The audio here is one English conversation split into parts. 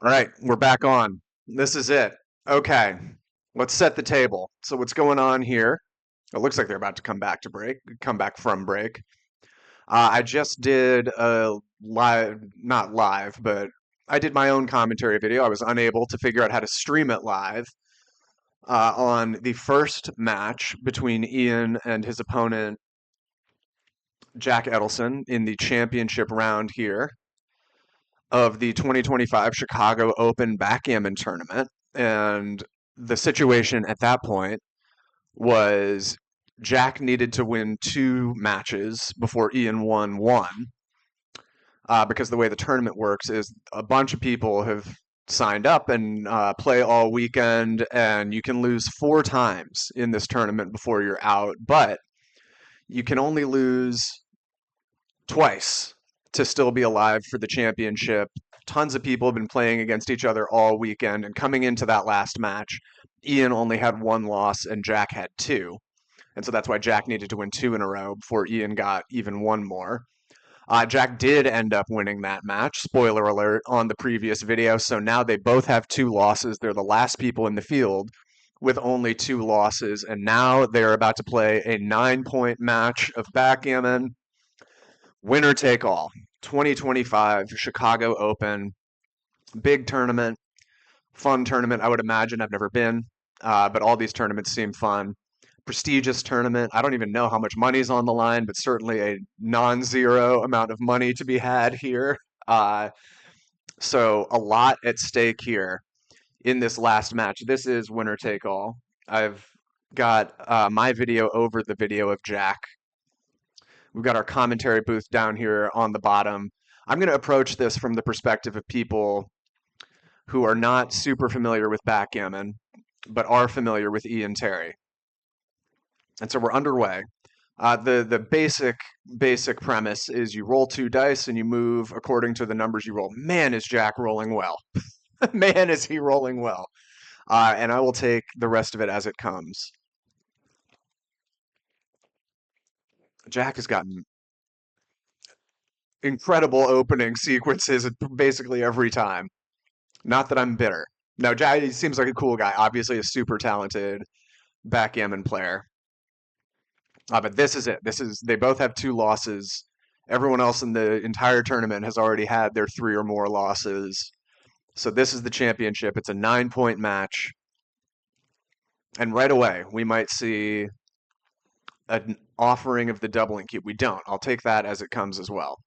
All right, we're back on. This is it. Okay, let's set the table. So what's going on here? It looks like they're about to come back from break. I just did a live, not live, but I did my own commentary video. I was unable to figure out how to stream it live on the first match between Ian and his opponent, Jack Edelson, in the championship round here of the 2025 Chicago Open Backgammon tournament. And the situation at that point was Jack needed to win two matches before Ian won one. Because the way the tournament works is a bunch of people have signed up and play all weekend, and you can lose four times in this tournament before you're out, but you can only lose twice to still be alive for the championship. Tons of people have been playing against each other all weekend, and coming into that last match, Ian only had one loss and Jack had two. And so that's why Jack needed to win two in a row before Ian got even one more. Jack did end up winning that match. Spoiler alert on the previous video. So now they both have two losses. They're the last people in the field with only two losses. And now they're about to play a 9-point match of backgammon. Winner take all. 2025 Chicago Open. Big tournament. Fun tournament, I would imagine. I've never been, but all these tournaments seem fun. Prestigious tournament. I don't even know how much money's on the line, but certainly a non-zero amount of money to be had here. So a lot at stake here in this last match. This is winner take all. I've got my video over the video of Jack. We've got our commentary booth down here on the bottom. I'm going to approach this from the perspective of people who are not super familiar with backgammon, but are familiar with Ian Terry. And so we're underway. The basic premise is you roll two dice and you move according to the numbers you roll. Man, is Jack rolling well. Man, is he rolling well. And I will take the rest of it as it comes. Jack has gotten incredible opening sequences basically every time. Not that I'm bitter. No, Jack he seems like a cool guy. Obviously a super talented backgammon player. But this is it. They both have two losses. Everyone else in the entire tournament has already had their three or more losses. So this is the championship. It's a 9-point match. And right away, we might see an offering of the doubling cube. We don't. I'll take that as it comes as well.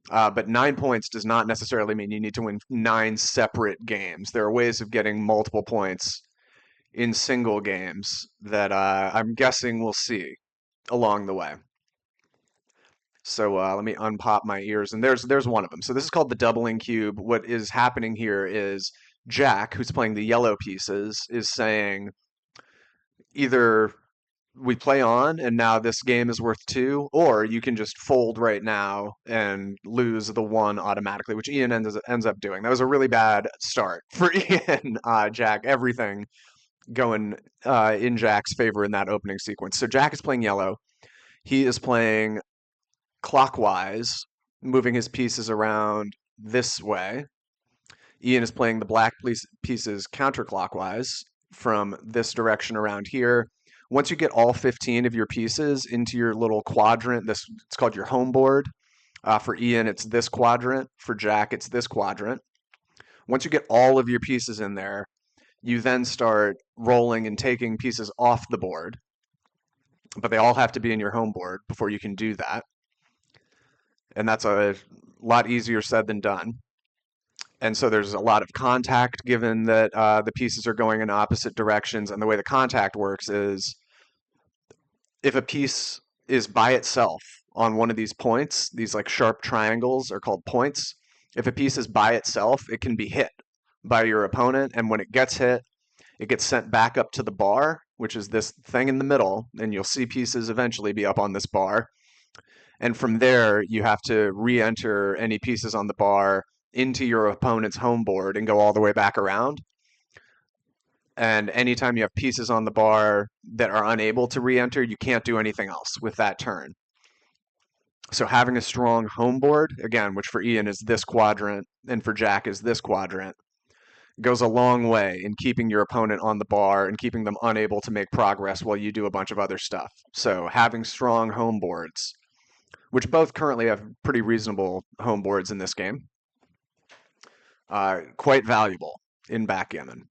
But 9 points does not necessarily mean you need to win 9 separate games. There are ways of getting multiple points in single games that I'm guessing we'll see along the way. So let me unpop my ears, and there's one of them. So this is called the doubling cube. What is happening here is Jack, who's playing the yellow pieces, is saying either we play on and now this game is worth 2, or you can just fold right now and lose the 1 automatically, which Ian ends up doing. That was a really bad start for Ian. Jack, everything going in Jack's favor in that opening sequence. So Jack is playing yellow. He is playing clockwise, moving his pieces around this way. Ian is playing the black pieces counterclockwise from this direction around here. Once you get all 15 of your pieces into your little quadrant, it's called your home board. For Ian, it's this quadrant. For Jack, it's this quadrant. Once you get all of your pieces in there, you then start rolling and taking pieces off the board. But they all have to be in your home board before you can do that. And that's a lot easier said than done. And so there's a lot of contact given that the pieces are going in opposite directions. And the way the contact works is if a piece is by itself on one of these points, these like sharp triangles are called points. If a piece is by itself, it can be hit by your opponent. And when it gets hit, it gets sent back up to the bar, which is this thing in the middle. And you'll see pieces eventually be up on this bar. And from there, you have to re-enter any pieces on the bar into your opponent's home board and go all the way back around. And anytime you have pieces on the bar that are unable to re-enter, you can't do anything else with that turn. So having a strong home board, again, which for Ian is this quadrant and for Jack is this quadrant, goes a long way in keeping your opponent on the bar and keeping them unable to make progress while you do a bunch of other stuff. So having strong home boards, which both currently have pretty reasonable home boards in this game, quite valuable in backgammon.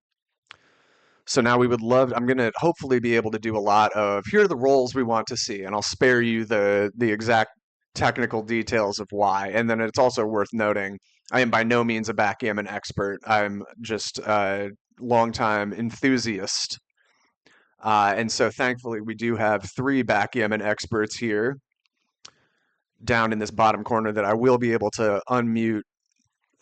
So now we would love, I'm going to hopefully be able to do a lot of, here are the roles we want to see, and I'll spare you the exact technical details of why. And then it's also worth noting, I am by no means a backgammon expert. I'm just a longtime enthusiast. And so thankfully we do have 3 backgammon experts here down in this bottom corner that I will be able to unmute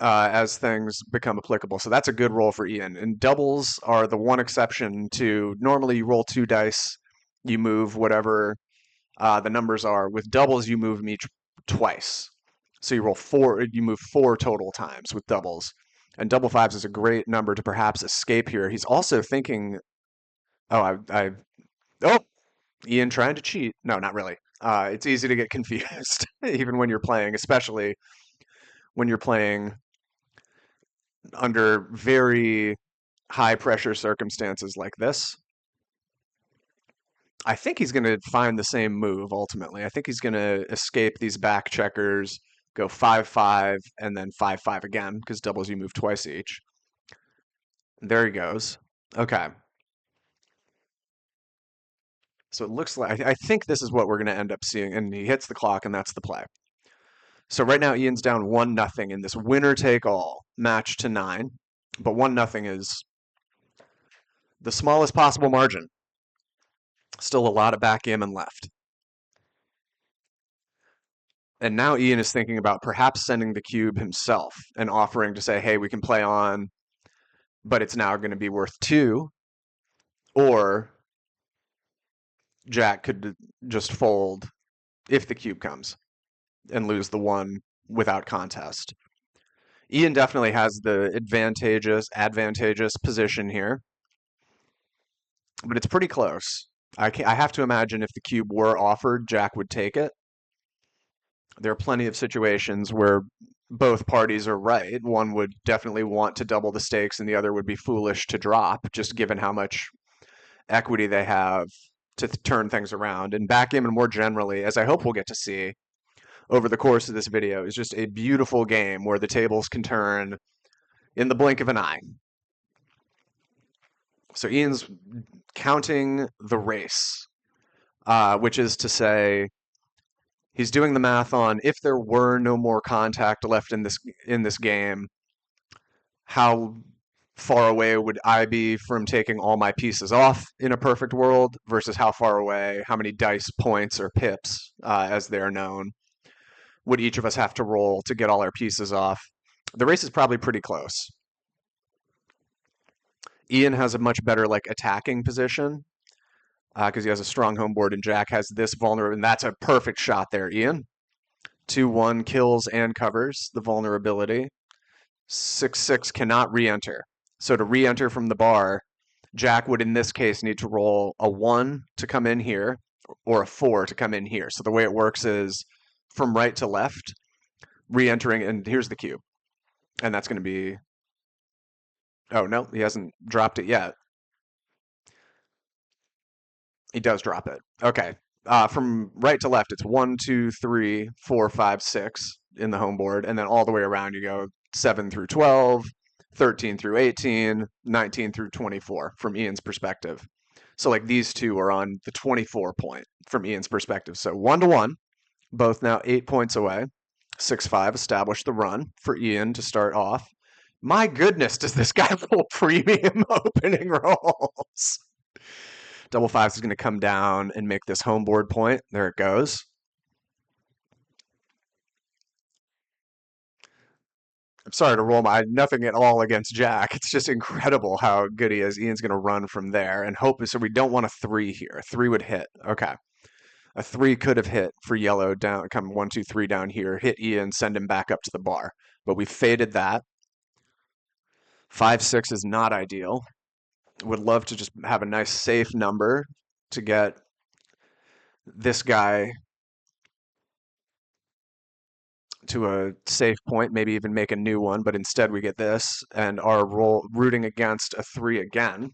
as things become applicable. So that's a good roll for Ian. And doubles are the one exception to normally you roll 2 dice, you move whatever the numbers are. With doubles, you move them each twice. So you roll 4, you move 4 total times with doubles. And double fives is a great number to perhaps escape here. He's also thinking, oh, oh, Ian trying to cheat. No, not really. It's easy to get confused, even when you're playing, especially when you're playing under very high pressure circumstances like this. I think he's going to find the same move ultimately. I think he's going to escape these back checkers, go 5-5, and then 5-5 again, because doubles you move twice each. There he goes. Okay. So it looks like, I think this is what we're going to end up seeing, and he hits the clock, and that's the play. So right now Ian's down 1-0 in this winner take all match to 9, but 1-0 is the smallest possible margin. Still a lot of backgammon left. And now Ian is thinking about perhaps sending the cube himself and offering to say, hey, we can play on, but it's now going to be worth 2. Or Jack could just fold if the cube comes and lose the 1 without contest. Ian definitely has the advantageous position here, but it's pretty close. I have to imagine if the cube were offered, Jack would take it. There are plenty of situations where both parties are right. One would definitely want to double the stakes, and the other would be foolish to drop, just given how much equity they have to turn things around. And backgammon more generally, as I hope we'll get to see over the course of this video, is just a beautiful game where the tables can turn in the blink of an eye. So Ian's counting the race, which is to say he's doing the math on if there were no more contact left in this game, how far away would I be from taking all my pieces off in a perfect world versus how far away, how many dice points or pips, as they're known, would each of us have to roll to get all our pieces off. The race is probably pretty close. Ian has a much better attacking position because he has a strong home board, and Jack has this vulnerable, and that's a perfect shot there, Ian. 2-1 kills and covers the vulnerability. 6-6 cannot re-enter. So to re-enter from the bar, Jack would in this case need to roll a 1 to come in here or a 4 to come in here. So the way it works is from right to left, re-entering, and here's the cube. And that's going to be, oh no, he hasn't dropped it yet. He does drop it. Okay. From right to left, it's 1, 2, 3, 4, 5, 6 in the home board, and then all the way around you go 7 through 12, 13 through 18, 19 through 24 from Ian's perspective. So these two are on the 24 point from Ian's perspective. So 1-1, both now 8 points away. 6-5 established the run for Ian to start off. My goodness, does this guy pull premium opening rolls? Double fives is going to come down and make this home board point. There it goes. I'm sorry to roll nothing at all against Jack. It's just incredible how good he is. Ian's going to run from there and hope. So we don't want a 3 here. A 3 would hit. Okay. A 3 could have hit for yellow down, come 1, 2, 3 down here, hit Ian, send him back up to the bar. But we faded that. 5-6 is not ideal. Would love to just have a nice safe number to get this guy to a safe point, maybe even make a new one, but instead we get this and are rooting against a 3 again.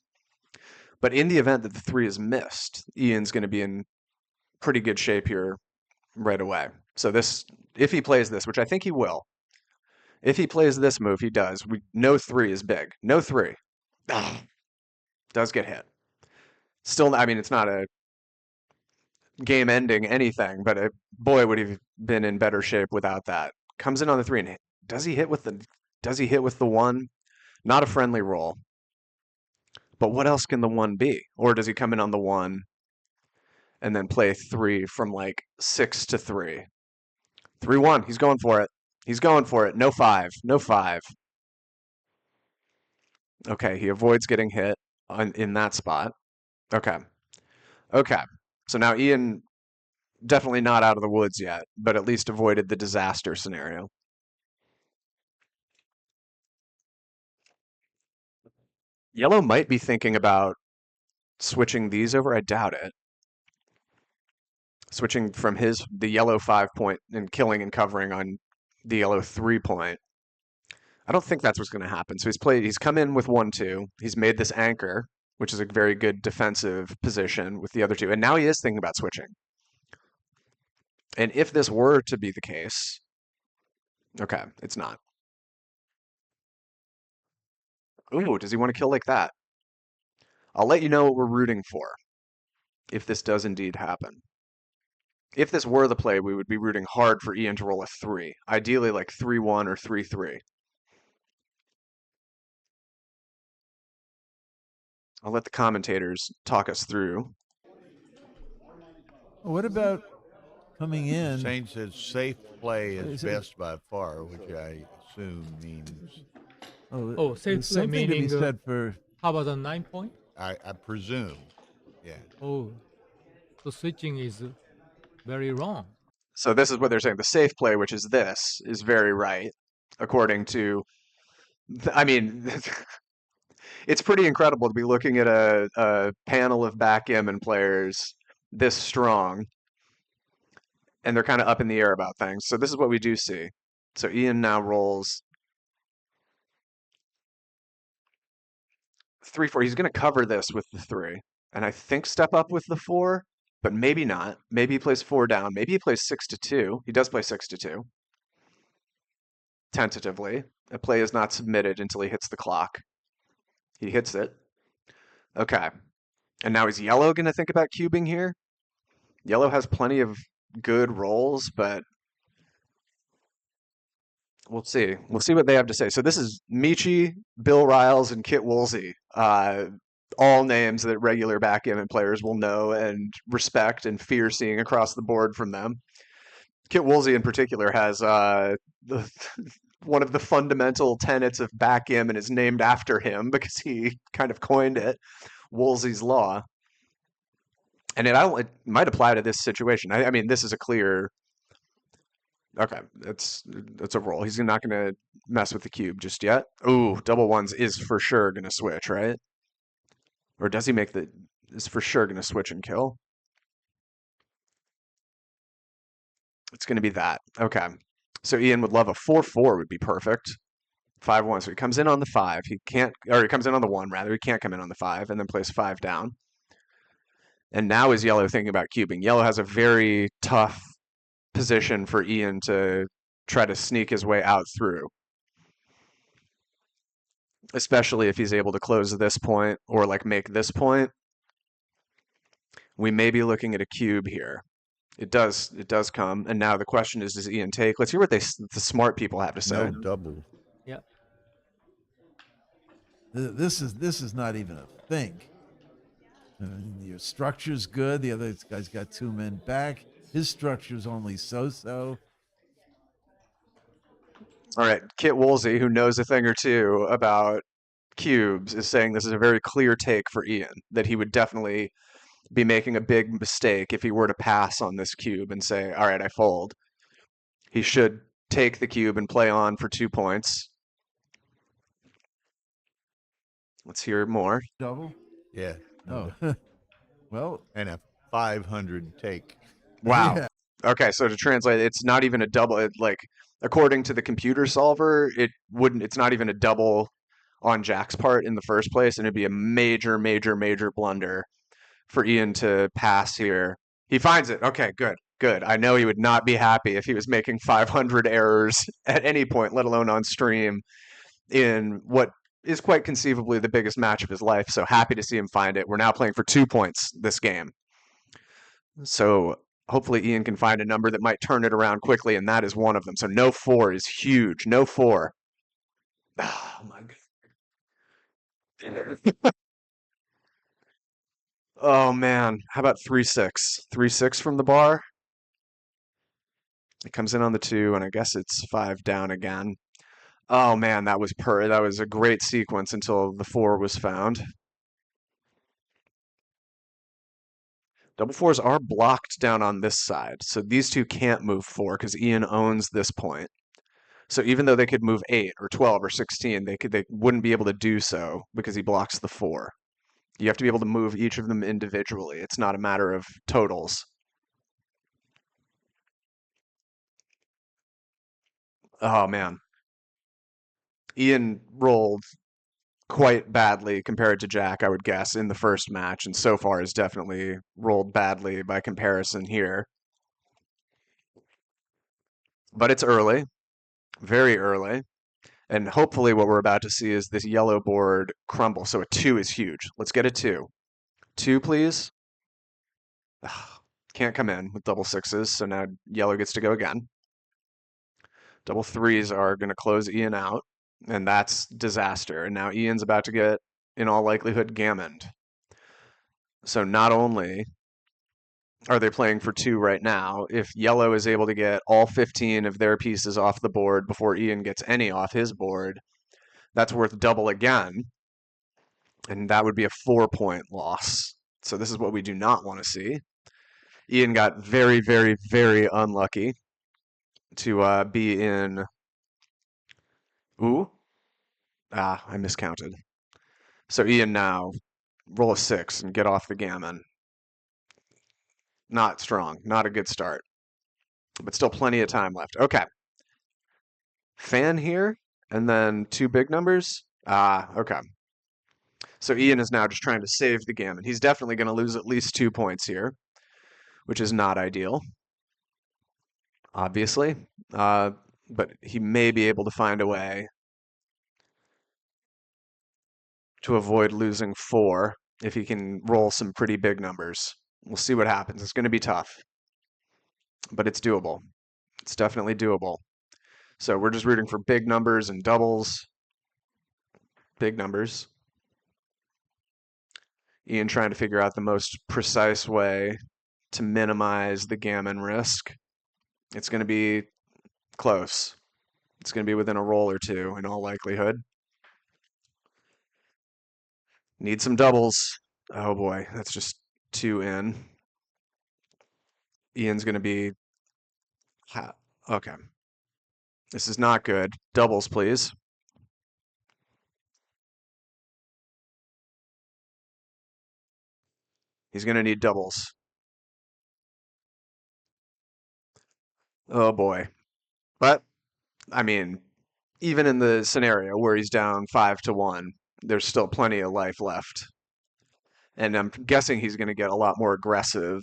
But in the event that the 3 is missed, Ian's going to be in pretty good shape here right away. So this, if he plays this, which I think he will, if he plays this move, he does. No 3 is big. No 3. Does get hit. Still, I mean, it's not a game-ending anything, but boy, would he have been in better shape without that. Comes in on the 3 and does he hit with the 1? Not a friendly roll. But what else can the 1 be? Or does he come in on the 1 and then play 3 from like 6 to 3? 3-1. He's going for it. He's going for it. No 5. No 5. Okay, he avoids getting hit in that spot. Okay. Okay. So now Ian definitely not out of the woods yet, but at least avoided the disaster scenario. Yellow might be thinking about switching these over. I doubt it. Switching from the yellow 5 point and killing and covering on the yellow 3 point. I don't think that's what's going to happen. So he's come in with 1-2. He's made this anchor, which is a very good defensive position with the other 2. And now he is thinking about switching. And if this were to be the case, okay, it's not. Ooh, does he want to kill like that? I'll let you know what we're rooting for if this does indeed happen. If this were the play, we would be rooting hard for Ian to roll a 3. Ideally like 3-1 or 3-3. I'll let the commentators talk us through. What about coming in? Shane says safe play is best by far, which I assume means. Safe play meaning to be said for. How about the 9 point? I presume. Yeah. Oh, so switching is very wrong. So this is what they're saying. The safe play, which is this, is very right, according to. I mean, it's pretty incredible to be looking at a panel of backgammon players this strong, and they're kind of up in the air about things. So this is what we do see. So Ian now rolls 3-4. He's going to cover this with the 3, and I think step up with the 4, but maybe not. Maybe he plays 4 down. Maybe he plays 6-2. He does play 6-2. Tentatively. A play is not submitted until he hits the clock. He hits it. Okay. And now is yellow going to think about cubing here? Yellow has plenty of good rolls, but we'll see. We'll see what they have to say. So this is Michi, Bill Riles, and Kit Woolsey. All names that regular backgammon players will know and respect and fear seeing across the board from them. Kit Woolsey in particular has one of the fundamental tenets of backgammon is named after him because he kind of coined it, Woolsey's Law. And it might apply to this situation. I mean, this is a clear. Okay, it's a roll. He's not going to mess with the cube just yet. Ooh, double ones is for sure going to switch, right? Or does he make is for sure going to switch and kill? It's going to be that. Okay. So Ian would love a 4-4 would be perfect. 5-1. So he comes in on the 5. He comes in on the 1 rather. He can't come in on the 5 and then plays 5 down. And now is yellow thinking about cubing. Yellow has a very tough position for Ian to try to sneak his way out through. Especially if he's able to close this point or like make this point. We may be looking at a cube here. It does come. And now the question is, does Ian take? Let's hear what the smart people have to say. No double. Yeah. This is not even a thing. Your structure's good. The other guy's got 2 men back. His structure's only so-so. All right, Kit Woolsey, who knows a thing or two about cubes, is saying this is a very clear take for Ian, that he would definitely be making a big mistake if he were to pass on this cube and say, all right, I fold. He should take the cube and play on for 2 points. Let's hear more. Double? Yeah. Oh. Well. And a 500 take. Wow. Yeah. Okay, so to translate, it's not even a double. according to the computer solver, it's not even a double on Jack's part in the first place, and it'd be a major, major, major blunder for Ian to pass here. He finds it. Okay, good, good. I know he would not be happy if he was making 500 errors at any point, let alone on stream, in what is quite conceivably the biggest match of his life. So happy to see him find it. We're now playing for 2 points this game. So hopefully Ian can find a number that might turn it around quickly, and that is one of them. So no 4 is huge. No 4. Oh my god. Oh man. How about 3-6? 3-6 from the bar? It comes in on the 2, and I guess it's 5 down again. Oh man, that was a great sequence until the 4 was found. Double 4s are blocked down on this side, so these two can't move 4 because Ian owns this point. So even though they could move 8 or 12 or 16, they wouldn't be able to do so because he blocks the 4. You have to be able to move each of them individually. It's not a matter of totals. Oh man. Ian rolled quite badly compared to Jack, I would guess, in the first match, and so far has definitely rolled badly by comparison here. But it's early, very early, and hopefully what we're about to see is this yellow board crumble. So a 2 is huge. Let's get a 2. 2, please. Ugh, can't come in with double 6s, so now yellow gets to go again. Double 3s are going to close Ian out, and that's disaster. And now Ian's about to get, in all likelihood, gammoned. So not only are they playing for 2 right now, if yellow is able to get all 15 of their pieces off the board before Ian gets any off his board, that's worth double again, and that would be a 4-point loss. So this is what we do not want to see. Ian got very, very, very unlucky to be in. Ooh, I miscounted. So Ian now roll a 6 and get off the gammon. Not strong, not a good start, but still plenty of time left. Okay, fan here, and then 2 big numbers. Okay. So Ian is now just trying to save the gammon. He's definitely going to lose at least 2 points here, which is not ideal, obviously. But he may be able to find a way to avoid losing 4 if he can roll some pretty big numbers. We'll see what happens. It's going to be tough, but it's doable. It's definitely doable. So we're just rooting for big numbers and doubles. Big numbers. Ian trying to figure out the most precise way to minimize the gammon risk. It's going to be close. It's going to be within a roll or 2 in all likelihood. Need some doubles. Oh boy, that's just 2 in. Ian's going to be... Okay. This is not good. Doubles, please. He's going to need doubles. Oh boy. But, I mean, even in the scenario where he's down 5-1, there's still plenty of life left. And I'm guessing he's going to get a lot more aggressive,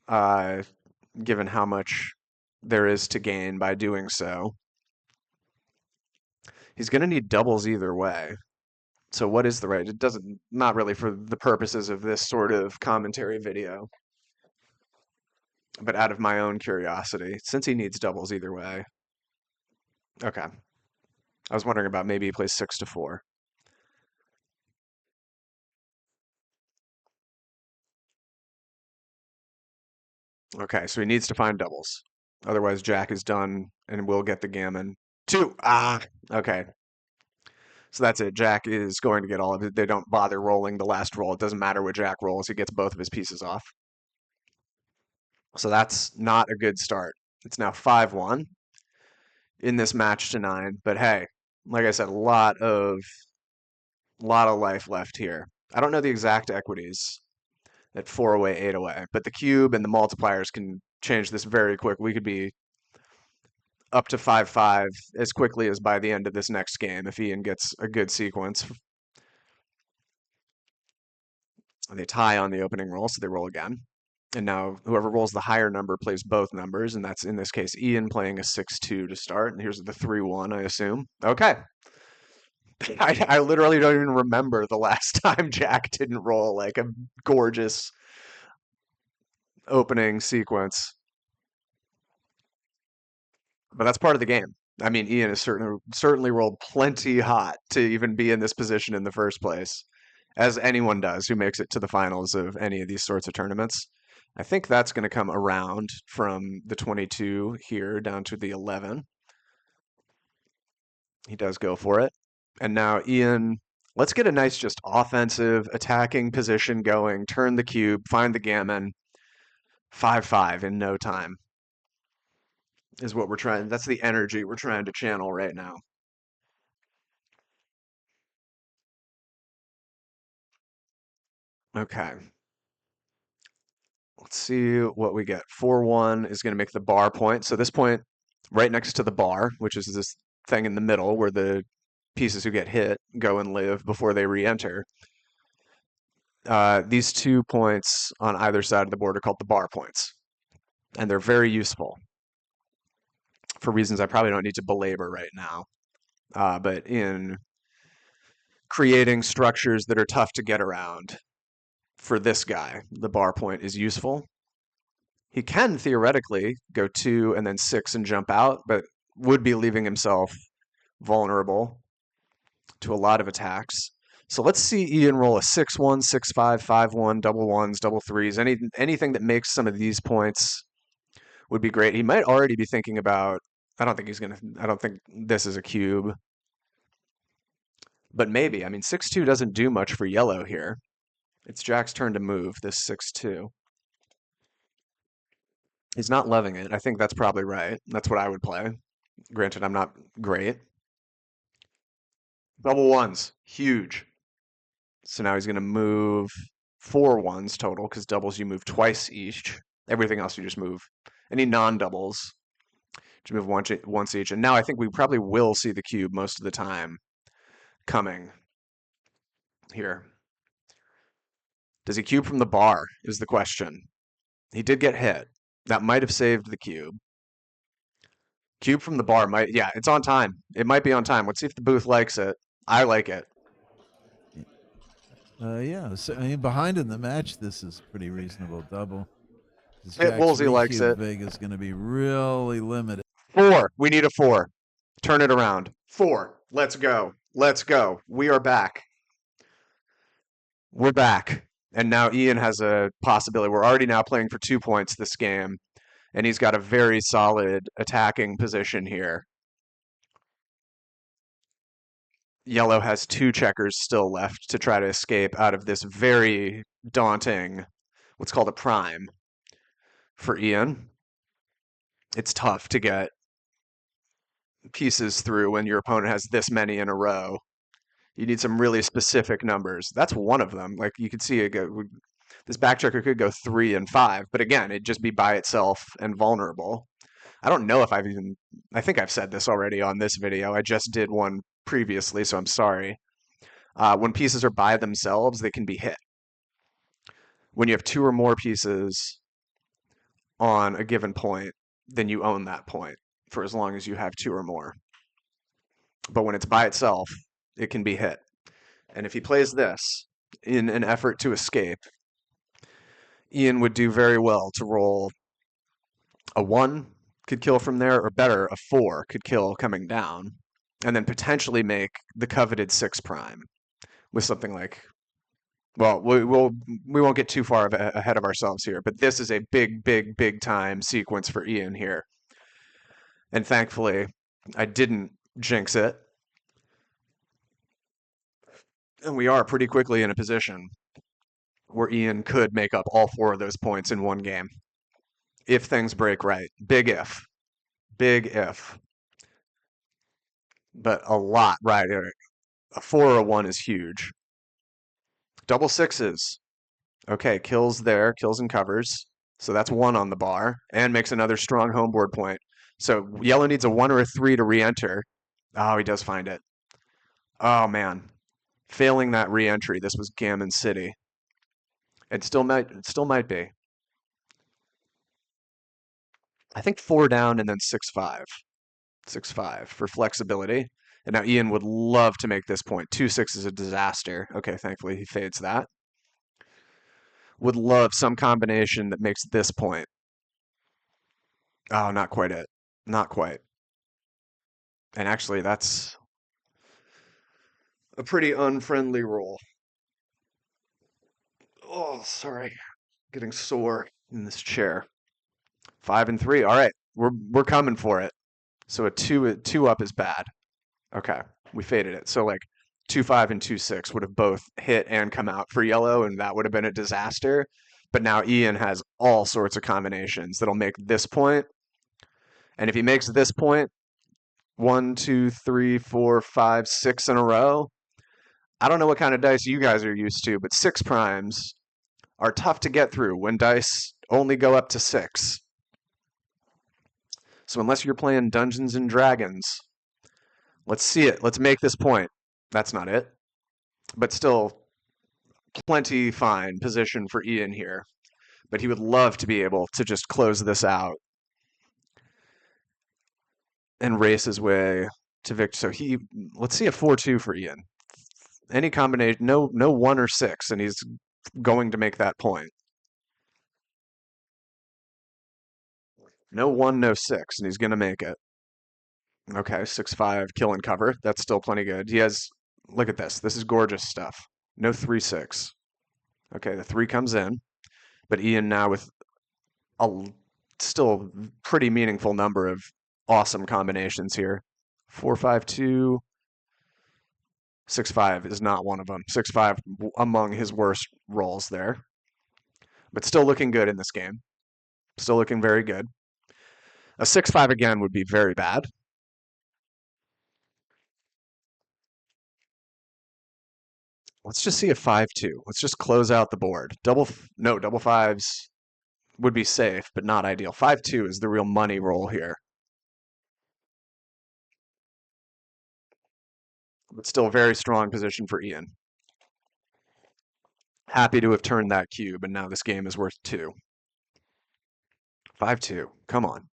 given how much there is to gain by doing so. He's going to need doubles either way. So what is the right? It doesn't, not really for the purposes of this sort of commentary video, but out of my own curiosity, since he needs doubles either way. Okay. I was wondering about maybe he plays 6-4. Okay, so he needs to find doubles. Otherwise, Jack is done and will get the gammon. 2! Okay. So that's it. Jack is going to get all of it. They don't bother rolling the last roll. It doesn't matter what Jack rolls. He gets both of his pieces off. So that's not a good start. It's now 5-1 in this match to 9. But hey, like I said, a lot of life left here. I don't know the exact equities at 4 away, 8 away, but the cube and the multipliers can change this very quick. We could be up to 5-5 as quickly as by the end of this next game if Ian gets a good sequence. They tie on the opening roll, so they roll again. And now whoever rolls the higher number plays both numbers, and that's in this case Ian playing a 6-2 to start. And here's the 3-1, I assume. Okay. I literally don't even remember the last time Jack didn't roll like a gorgeous opening sequence. But that's part of the game. I mean, Ian has certainly rolled plenty hot to even be in this position in the first place, as anyone does who makes it to the finals of any of these sorts of tournaments. I think that's going to come around from the 22 here down to the 11. He does go for it. And now Ian, let's get a nice just offensive attacking position going, turn the cube, find the gammon. 5-5 in no time is what we're trying. That's the energy we're trying to channel right now. Okay. Let's see what we get. 4-1 is going to make the bar point. So this point right next to the bar, which is this thing in the middle where the pieces who get hit go and live before they re-enter. These 2 points on either side of the board are called the bar points. And they're very useful for reasons I probably don't need to belabor right now. But in creating structures that are tough to get around, for this guy, the bar point is useful. He can theoretically go 2 and then 6 and jump out, but would be leaving himself vulnerable to a lot of attacks. So let's see Ian roll a 6-1, 6-5, 5-1, double ones, double threes. Anything that makes some of these points would be great. He might already be thinking about, I don't think this is a cube. But maybe. I mean, 6-2 doesn't do much for yellow here. It's Jack's turn to move this 6-2. He's not loving it. I think that's probably right. That's what I would play. Granted, I'm not great. Double ones, huge. So now he's going to move 4 ones total, because doubles you move twice each. Everything else you just move. Any non-doubles, just move once each. And now I think we probably will see the cube most of the time coming here. Does he cube from the bar is the question. He did get hit. That might have saved the cube. Cube from the bar might, yeah, it's on time. It might be on time. Let's see if the booth likes it. I like it. Yeah, so, I mean, behind in the match, this is pretty reasonable double. Woolsey likes it. Vig is going to be really limited. 4. We need a 4. Turn it around. 4. Let's go. Let's go. We are back. We're back. And now Ian has a possibility. We're already now playing for 2 points this game. And he's got a very solid attacking position here. Yellow has 2 checkers still left to try to escape out of this very daunting, what's called a prime for Ian. It's tough to get pieces through when your opponent has this many in a row. You need some really specific numbers. That's one of them. Like you could see it go, this back checker could go 3 and 5, but again, it'd just be by itself and vulnerable. I don't know if I think I've said this already on this video. I just did one previously, so I'm sorry. When pieces are by themselves, they can be hit. When you have 2 or more pieces on a given point, then you own that point for as long as you have 2 or more. But when it's by itself, it can be hit. And if he plays this in an effort to escape, Ian would do very well to roll a 1 could kill from there, or better, a 4 could kill coming down, and then potentially make the coveted 6 prime with something like, well, we won't get too far ahead of ourselves here, but this is a big time sequence for Ian here. And thankfully, I didn't jinx it. And we are pretty quickly in a position where Ian could make up all 4 of those points in one game. If things break right. Big if. Big if. But a lot right. A 4 or a 1 is huge. Double 6s. Okay, kills there. Kills and covers. So that's 1 on the bar. And makes another strong homeboard point. So yellow needs a 1 or a 3 to re-enter. Oh, he does find it. Oh man, failing that re-entry. This was Gammon City. It still might be. I think 4 down and then 6-5. 6-5 for flexibility. And now Ian would love to make this point. 2-6 is a disaster. Okay, thankfully he fades that. Would love some combination that makes this point. Oh, not quite it. Not quite. And actually, that's a pretty unfriendly roll. Oh, sorry. Getting sore in this chair. 5 and 3. All right. We're coming for it. So a two up is bad. Okay. We faded it. So like 2-5 and 2-6 would have both hit and come out for yellow, and that would have been a disaster. But now Ian has all sorts of combinations that'll make this point. And if he makes this point 1, 2, 3, 4, 5, 6 in a row, I don't know what kind of dice you guys are used to, but 6 primes are tough to get through when dice only go up to 6. So unless you're playing Dungeons and Dragons, let's see it. Let's make this point. That's not it. But still, plenty fine position for Ian here. But he would love to be able to just close this out and race his way to victory. So let's see a 4-2 for Ian. Any combination, no 1 or 6, and he's going to make that point. No 1, no 6, and he's going to make it. Okay, 6-5, kill and cover. That's still plenty good. He has, look at this. This is gorgeous stuff. No 3-6. Okay, the 3 comes in, but Ian now with a still pretty meaningful number of awesome combinations here. 4-5-2. 6-5 is not one of them. 6-5 among his worst rolls there. But still looking good in this game. Still looking very good. A 6-5 again would be very bad. Let's just see a 5-2. Let's just close out the board. Double fives would be safe, but not ideal. 5-2 is the real money roll here. But still very strong position for Ian. Happy to have turned that cube, and now this game is worth 2. 5-2. Come on.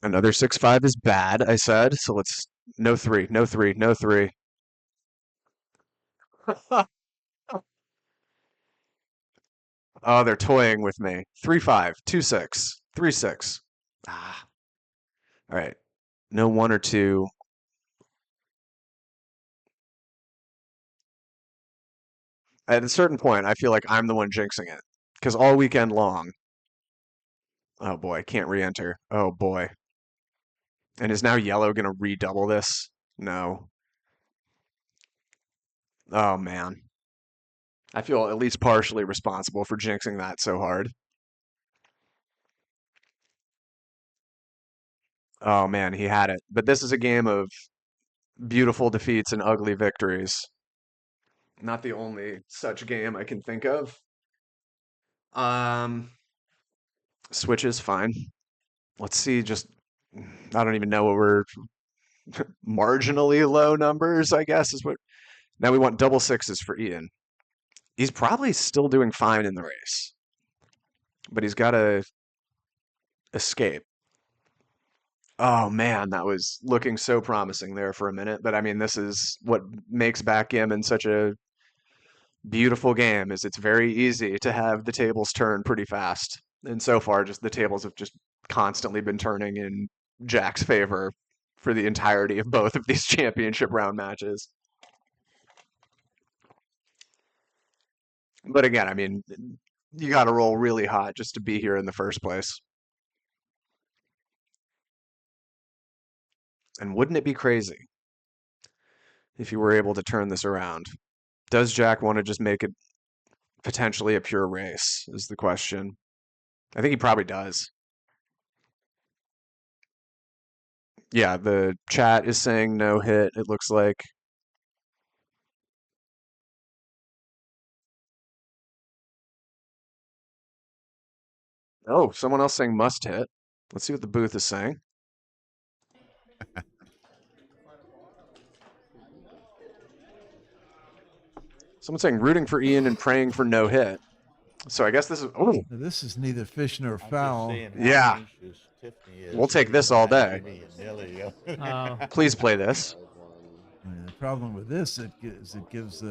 Another 6-5 is bad, I said. So let's no 3, no 3, no 3. Oh, they're toying with me. 3-5, 2-6, 3-6. Ah. All right. No 1 or 2. At a certain point, I feel like I'm the one jinxing it. Because all weekend long. Oh boy, can't re-enter. Oh boy. And is now yellow going to redouble this? No. Oh man. I feel at least partially responsible for jinxing that so hard. Oh man, he had it. But this is a game of beautiful defeats and ugly victories. Not the only such game I can think of. Um, switches, fine. Let's see, just I don't even know what we're marginally low numbers, I guess is what. Now we want double 6s for Ian. He's probably still doing fine in the race, but he's got to escape. Oh man, that was looking so promising there for a minute. But I mean, this is what makes backgammon such a beautiful game is it's very easy to have the tables turn pretty fast. And so far, just the tables have just constantly been turning in Jack's favor for the entirety of both of these championship round matches. But again, I mean, you got to roll really hot just to be here in the first place. And wouldn't it be crazy if you were able to turn this around? Does Jack want to just make it potentially a pure race, is the question. I think he probably does. Yeah, the chat is saying no hit, it looks like. Oh, someone else saying must hit. Let's see what the booth is saying. Someone's saying rooting for Ian and praying for no hit. So I guess this is. Oh, Now, this is neither fish nor I'm just foul. seeing how Yeah. anxious Tiffany is. We'll take She's this all behind day. Jimmy and Nilly. Please play this. The problem with this it gives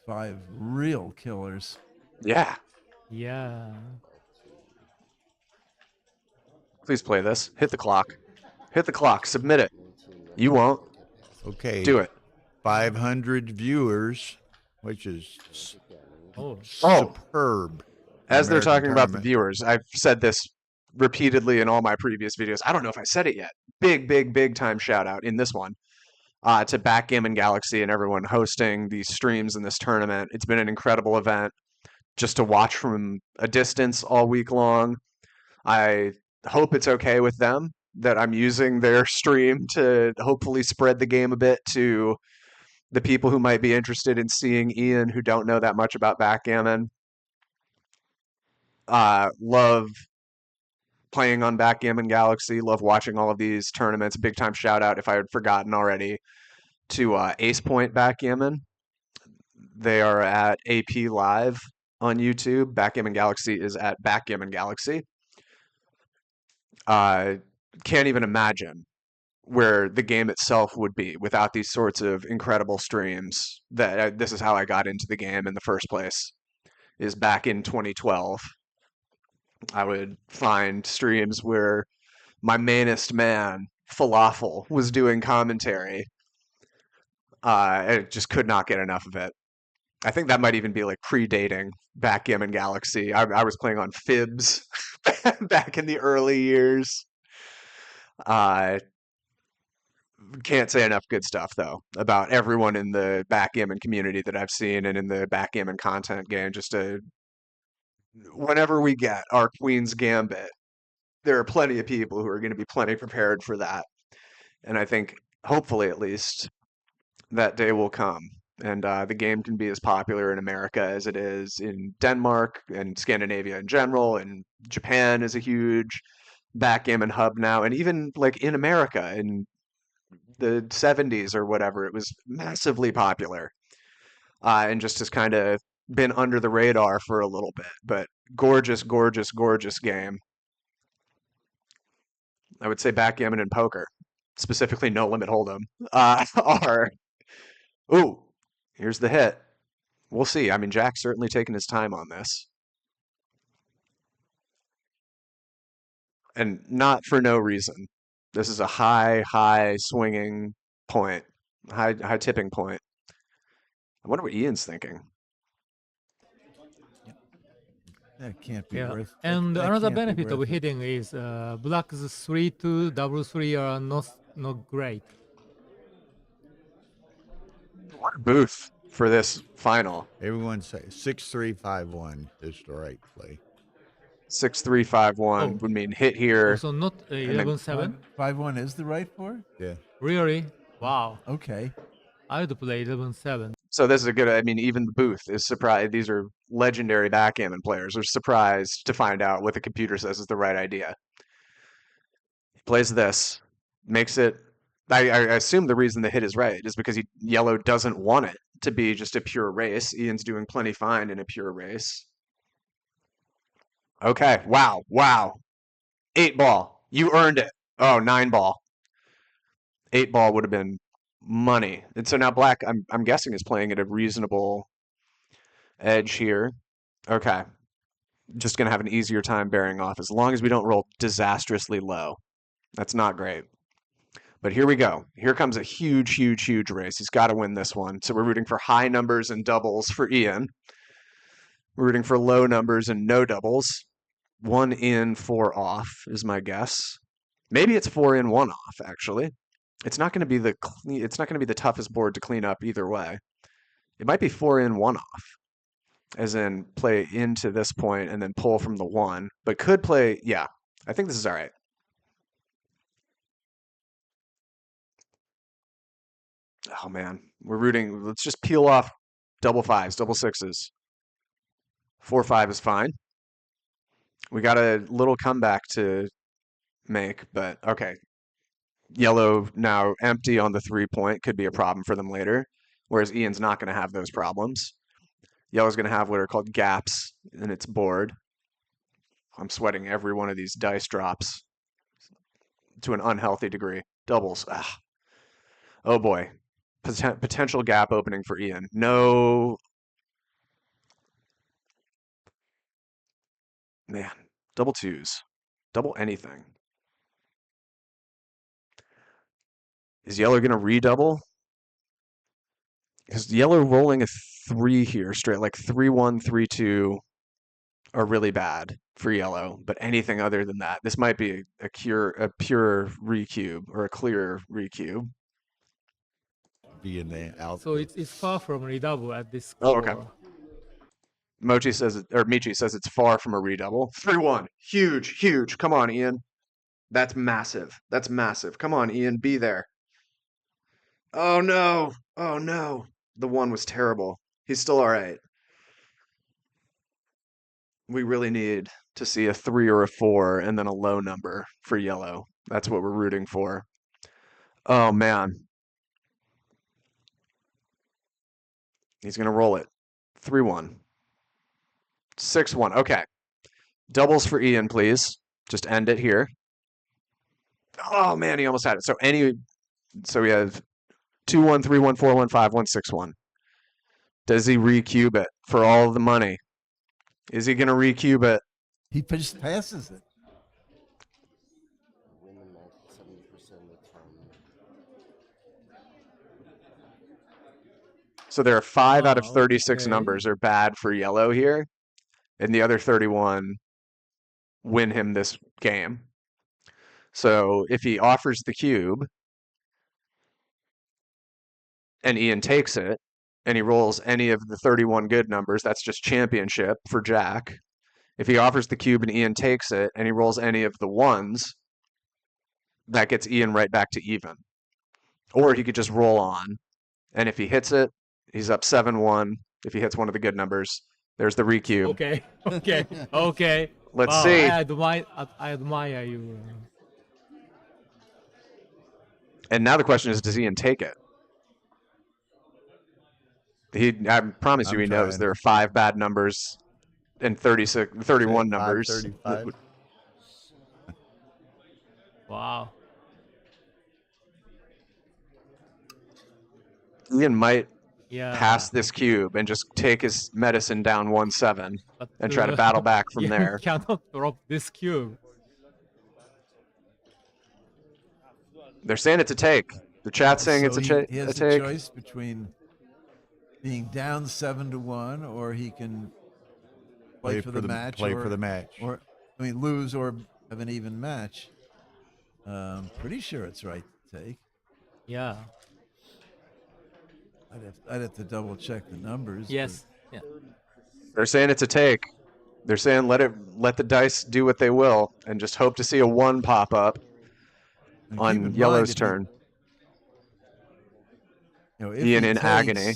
5 real killers. Yeah. Yeah. Please play this. Hit the clock. Hit the clock. Submit it. You won't. Okay. Do it. 500 viewers, which is Oh. superb. As they're American talking about the tournament. viewers, I've said this repeatedly in all my previous videos. I don't know if I said it yet. Big time shout out in this one to Backgammon Galaxy and everyone hosting these streams in this tournament. It's been an incredible event just to watch from a distance all week long. I hope it's okay with them that I'm using their stream to hopefully spread the game a bit to the people who might be interested in seeing Ian who don't know that much about backgammon. Love playing on Backgammon Galaxy. Love watching all of these tournaments. Big time shout out, if I had forgotten already, to Ace Point Backgammon. They are at AP Live on YouTube. Backgammon Galaxy is at Backgammon Galaxy. Can't even imagine where the game itself would be without these sorts of incredible streams. That this is how I got into the game in the first place. Is back in 2012. I would find streams where my mainest man, Falafel, was doing commentary. I just could not get enough of it. I think that might even be like predating Backgammon Galaxy. I was playing on Fibs back in the early years. Can't say enough good stuff though about everyone in the backgammon community that I've seen and in the backgammon content game. Whenever we get our Queen's Gambit, there are plenty of people who are going to be plenty prepared for that. And I think, hopefully at least, that day will come. And the game can be as popular in America as it is in Denmark and Scandinavia in general. And Japan is a huge backgammon hub now. And even like in America in the 70s or whatever, it was massively popular. And just has kind of been under the radar for a little bit. But gorgeous game. I would say backgammon and poker, specifically no limit hold'em, are. Ooh, here's the hit. We'll see. I mean, Jack's certainly taking his time on this, and not for no reason. This is a high swinging point, high tipping point. I wonder what Ian's thinking. That can't be Yeah. worth. And that another can't be benefit of worth it. hitting is black's 3-2, double 3 are not great. What a booth for this final. Everyone say 6351 is the right play. 6-3-5-1 Oh. would mean hit here. Also not then 11-7. 5-1 is the right for? Yeah. Really? Wow. Okay. I'd play 11-7. So this is a good. I mean, even the booth is surprised. These are legendary backgammon players. Are surprised to find out what the computer says is the right idea. He plays this, makes it. I assume the reason the hit is right is because yellow doesn't want it to be just a pure race. Ian's doing plenty fine in a pure race. Okay. Wow. 8-ball. You earned it. Oh, 9-ball. 8-ball would have been money. And so now black, I'm guessing, is playing at a reasonable edge here. Okay. Just going to have an easier time bearing off as long as we don't roll disastrously low. That's not great. But here we go. Here comes a huge race. He's got to win this one. So we're rooting for high numbers and doubles for Ian. We're rooting for low numbers and no doubles. 1 in, 4 off is my guess. Maybe it's 4 in, 1 off, actually. It's not going to be the toughest board to clean up either way. It might be 4 in, 1 off, as in play into this point and then pull from the 1, but could play. Yeah, I think this is all right. Oh man, we're rooting. Let's just peel off double 5s, double 6s. 4-5 is fine. We got a little comeback to make, but okay. Yellow now empty on the 3-point could be a problem for them later, whereas Ian's not going to have those problems. Yellow's going to have what are called gaps in its board. I'm sweating every one of these dice drops to an unhealthy degree. Doubles. Ah. Oh boy. Potential gap opening for Ian. No. Man. Double twos. Double anything. Is Yellow going to redouble? Is Yellow rolling a 3 here straight? Like 3-1, 3-2 are really bad for Yellow, but anything other than that, this might be a pure recube or a clear recube. Being there out. So it's far from redouble at this Oh, score. okay. Michi says it's far from a redouble. 3-1. Huge, huge. Come on, Ian. That's massive. That's massive. Come on, Ian. Be there. Oh, no. Oh, no. The 1 was terrible. He's still all right. We really need to see a 3 or a 4 and then a low number for Yellow. That's what we're rooting for. Oh, man. He's going to roll it. 3-1. 6-1. Okay. Doubles for Ian, please. Just end it here. Oh, man, he almost had it. So we have 2-1, 3-1, 4-1, 5-1, 6-1. Does he recube it for all the money? Is he going to recube it? He just passes it. So there are 5 out of Wow, 36 okay. numbers are bad for Yellow here, and the other 31 win him this game. So if he offers the cube and Ian takes it, and he rolls any of the 31 good numbers, that's just championship for Jack. If he offers the cube and Ian takes it, and he rolls any of the ones, that gets Ian right back to even. Or he could just roll on, and if he hits it, he's up 7-1. If he hits one of the good numbers, there's the recube. Okay, okay, okay. Let's Wow, see. I admire you. And now the question is, does Ian take it? I promise you I'm he knows trying. there are 5 bad numbers and 31 numbers. 535. Wow. Ian might Yeah. pass this cube and just take his medicine down 1-7 But, and try to battle back from you there. cannot drop this cube. They're saying it's a take. The chat's saying So it's he a has a take. choice between being down 7-1, or he can play for the match, Play for the match. or lose or have an even match. Pretty sure it's right to take. Yeah. I'd have to double check the numbers. Yes. Yeah. They're saying it's a take. They're saying let the dice do what they will and just hope to see a 1 pop up And keep on in Yellow's mind, if turn. if Ian he in takes, agony.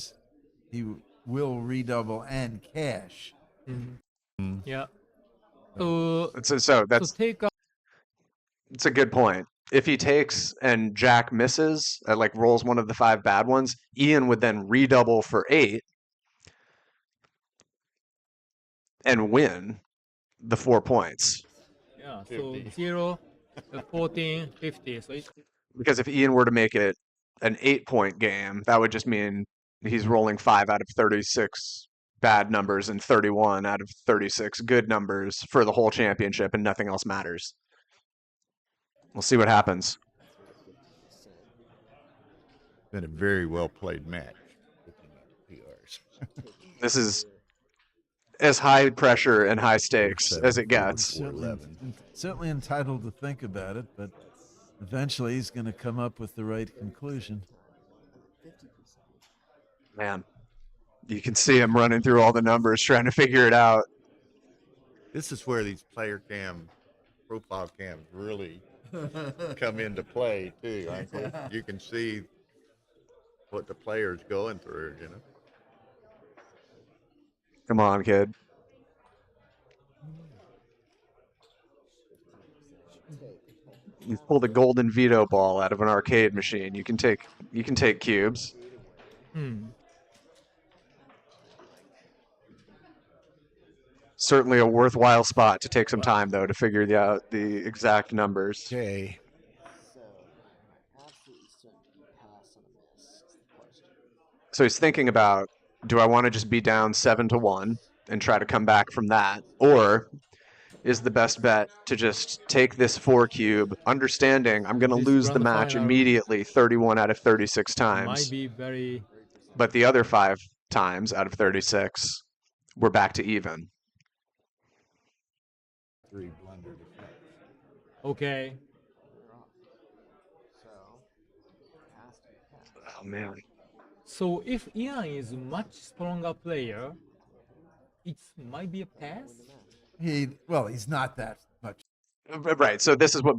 he will redouble and cash. Mm-hmm. Yeah. So So that's take out. it's a good point. If he takes and Jack misses, like rolls one of the 5 bad ones, Ian would then redouble for 8 and win the 4 points. Yeah. So 0, 14, 50. So Because if Ian were to make it an 8-point game, that would just mean he's rolling 5 out of 36 bad numbers and 31 out of 36 good numbers for the whole championship, and nothing else matters. We'll see what happens. Been a very well played match. Looking at PRs. This is as high pressure and high stakes as it 4-7, gets. 4-11. Certainly entitled to think about it, but eventually he's going to come up with the right conclusion. Man, you can see him running through all the numbers trying to figure it out. This is where these profile cams really come into play too. You can see what the player's going through, Come on, kid. You pull the golden veto ball out of an arcade machine. You can take cubes. Hmm. Certainly a worthwhile spot to take some Wow. time though to figure out the exact numbers. Okay. So he's thinking about, do I want to just be down 7-1 and try to come back from that, or is the best bet to just take this 4 cube, understanding I'm going to This lose the grand match final immediately 31 out of 36 might times, be very but the other 5 times out of 36, we're back to even. 3 blunder defense. okay. Oh man. So if Ian is much stronger player, it might be a pass. He's not that much. Right. So this is what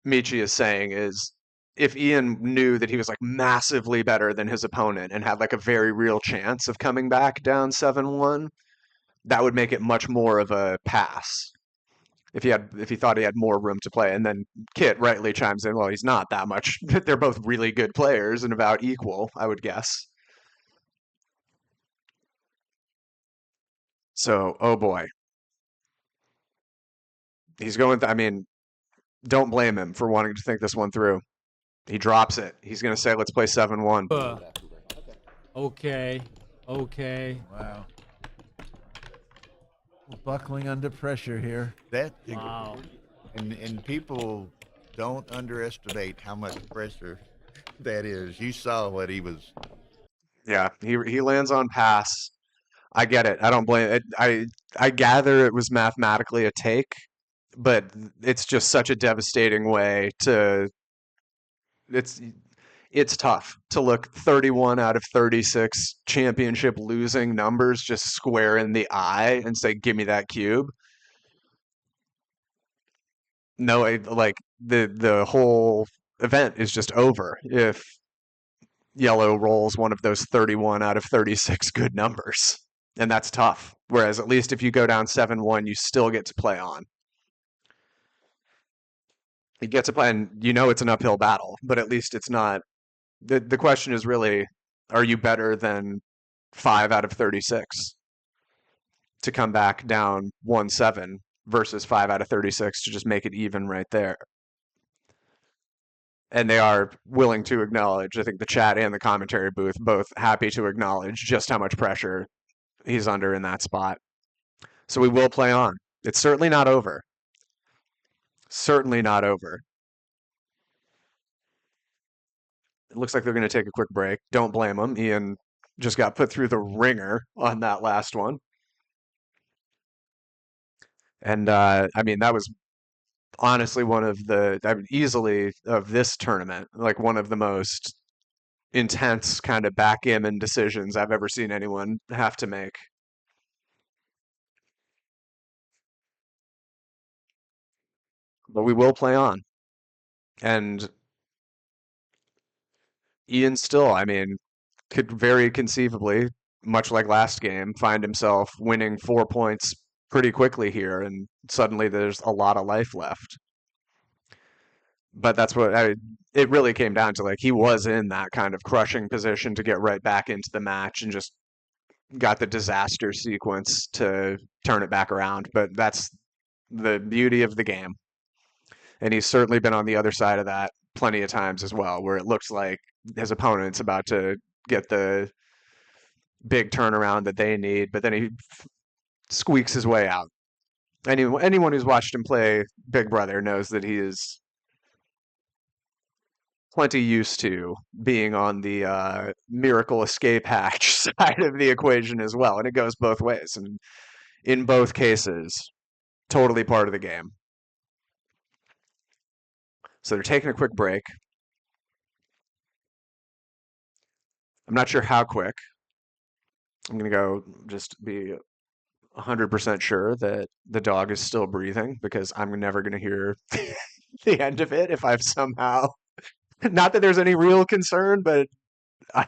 Michi is saying is if Ian knew that he was like massively better than his opponent and had like a very real chance of coming back down 7-1, that would make it much more of a pass. If he thought he had more room to play. And then Kit rightly chimes in, well, he's not that much. They're both really good players and about equal, I would guess. So, oh boy. He's going I mean, don't blame him for wanting to think this one through. He drops it. He's going to say, let's play 7-1. Okay. Okay. Wow. Buckling under pressure here. That Wow. and people don't underestimate how much pressure that is. You saw what he was. Yeah, he lands on pass. I get it. I don't blame it. I gather it was mathematically a take, but it's just such a devastating way to it's it's tough to look 31 out of 36 championship losing numbers just square in the eye and say, "Give me that cube." No, like the whole event is just over if yellow rolls one of those 31 out of 36 good numbers. And that's tough. Whereas at least if you go down 7-1, you still get to play on. You get to play, and you know it's an uphill battle, but at least it's not. The question is really, are you better than 5 out of 36 to come back down 1-7 versus 5 out of 36 to just make it even right there? And they are willing to acknowledge, I think the chat and the commentary booth both happy to acknowledge just how much pressure he's under in that spot. So we will play on. It's certainly not over. Certainly not over. It looks like they're going to take a quick break. Don't blame them. Ian just got put through the ringer on that last one. And I mean, that was honestly one of I mean, easily of this tournament, like one of the most intense kind of backgammon decisions I've ever seen anyone have to make. But we will play on. And Ian still, I mean, could very conceivably, much like last game, find himself winning 4 points pretty quickly here, and suddenly there's a lot of life left. But that's it really came down to, like, he was in that kind of crushing position to get right back into the match and just got the disaster sequence to turn it back around. But that's the beauty of the game. And he's certainly been on the other side of that plenty of times as well, where it looks like his opponent's about to get the big turnaround that they need, but then he squeaks his way out. Anyone who's watched him play Big Brother knows that he is plenty used to being on the miracle escape hatch side of the equation as well, and it goes both ways. And in both cases, totally part of the game. So they're taking a quick break. I'm not sure how quick. I'm going to go just be 100% sure that the dog is still breathing because I'm never going to hear the end of it if I've somehow, not that there's any real concern, but I,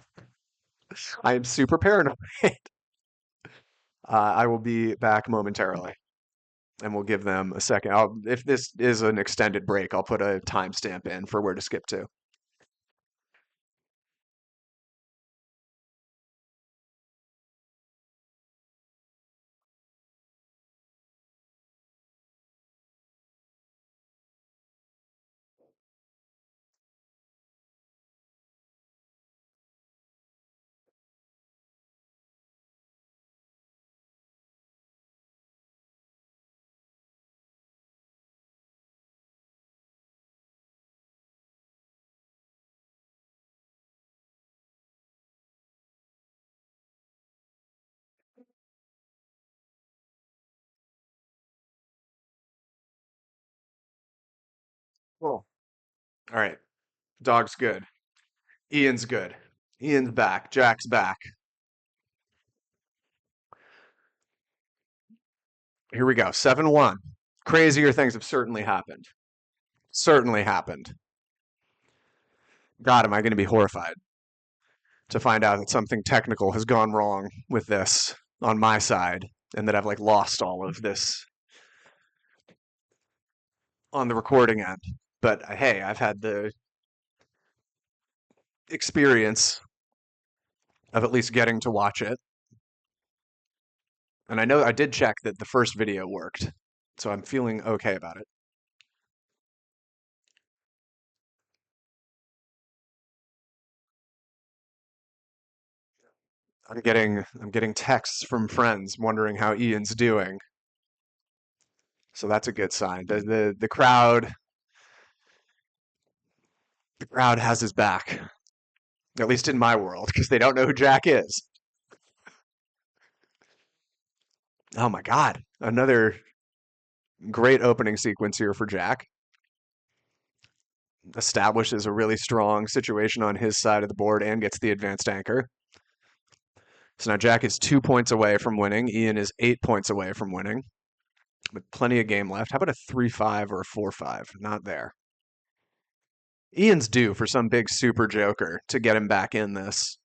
I am super paranoid. I will be back momentarily. and we'll give them a second. If this is an extended break, I'll put a timestamp in for where to skip to. Cool. All right. Dog's good. Ian's good. Ian's back. Jack's back. Here we go. 7-1. Crazier things have certainly happened. Certainly happened. God, am I going to be horrified to find out that something technical has gone wrong with this on my side and that I've like lost all of this on the recording end. But hey, I've had the experience of at least getting to watch it. And I know I did check that the first video worked, so I'm feeling okay about it. I'm getting texts from friends wondering how Ian's doing. So that's a good sign. The crowd has his back, at least in my world, because they don't know who Jack is. Oh my God, another great opening sequence here for Jack. Establishes a really strong situation on his side of the board and gets the advanced anchor. So now Jack is 2 points away from winning. Ian is 8 points away from winning, with plenty of game left. How about a 3-5 or a 4-5? Not there. Ian's due for some big super joker to get him back in this.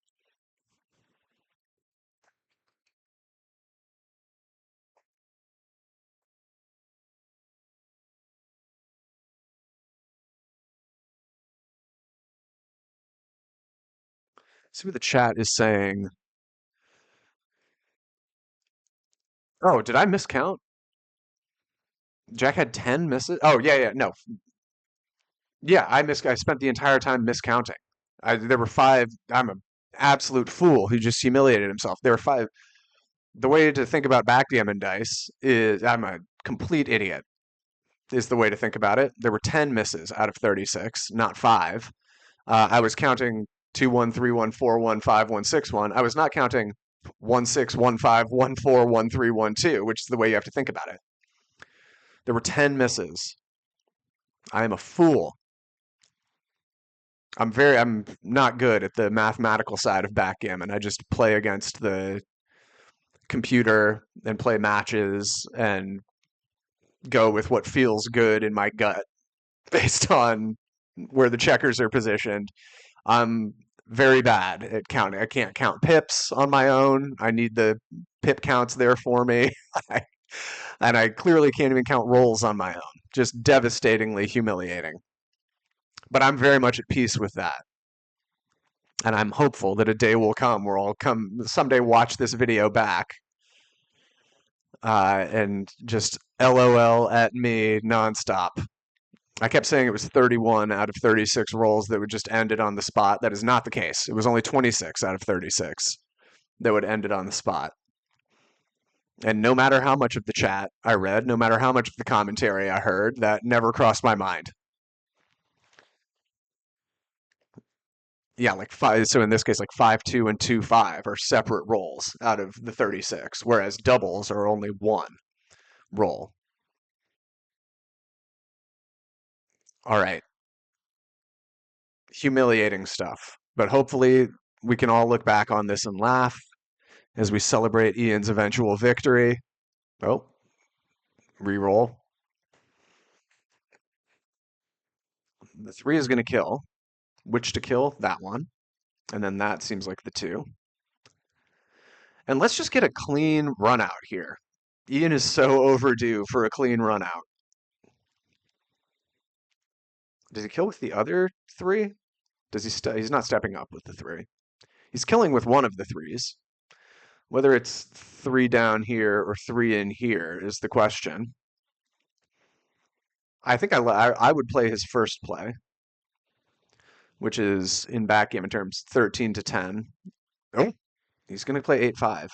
See what the chat is saying. Oh, did I miscount? Jack had 10 misses? Oh, yeah, no. Yeah, I spent the entire time miscounting. There were 5. I'm an absolute fool who just humiliated himself. There were 5. The way to think about backgammon dice is I'm a complete idiot, is the way to think about it. There were 10 misses out of 36, not 5. I was counting 2-1, 3-1, 4-1, 5-1, 6-1. I was not counting 1-6, 1-5, 1-4, 1-3, 1-2, which is the way you have to think about it. There were 10 misses. I am a fool. I'm not good at the mathematical side of backgammon. I just play against the computer and play matches and go with what feels good in my gut based on where the checkers are positioned. I'm very bad at counting. I can't count pips on my own. I need the pip counts there for me. And I clearly can't even count rolls on my own. Just devastatingly humiliating. But I'm very much at peace with that. And I'm hopeful that a day will come where I'll come someday watch this video back and just LOL at me nonstop. I kept saying it was 31 out of 36 rolls that would just end it on the spot. That is not the case. It was only 26 out of 36 that would end it on the spot. And no matter how much of the chat I read, no matter how much of the commentary I heard, that never crossed my mind. Yeah, like 5. So in this case, like 5-2 and 2-5 are separate rolls out of the 36, whereas doubles are only one roll. All right. Humiliating stuff. But hopefully we can all look back on this and laugh as we celebrate Ian's eventual victory. Oh, reroll. The 3 is going to kill. Which to kill? That one. And then that seems like the 2. And let's just get a clean run out here. Ian is so overdue for a clean run out. Does he kill with the other three? Does he? He's not stepping up with the three. He's killing with one of the threes. Whether it's three down here or three in here is the question. I think I would play his first play, which is in backgammon terms 13 to 10. Oh, he's going to play 8-5.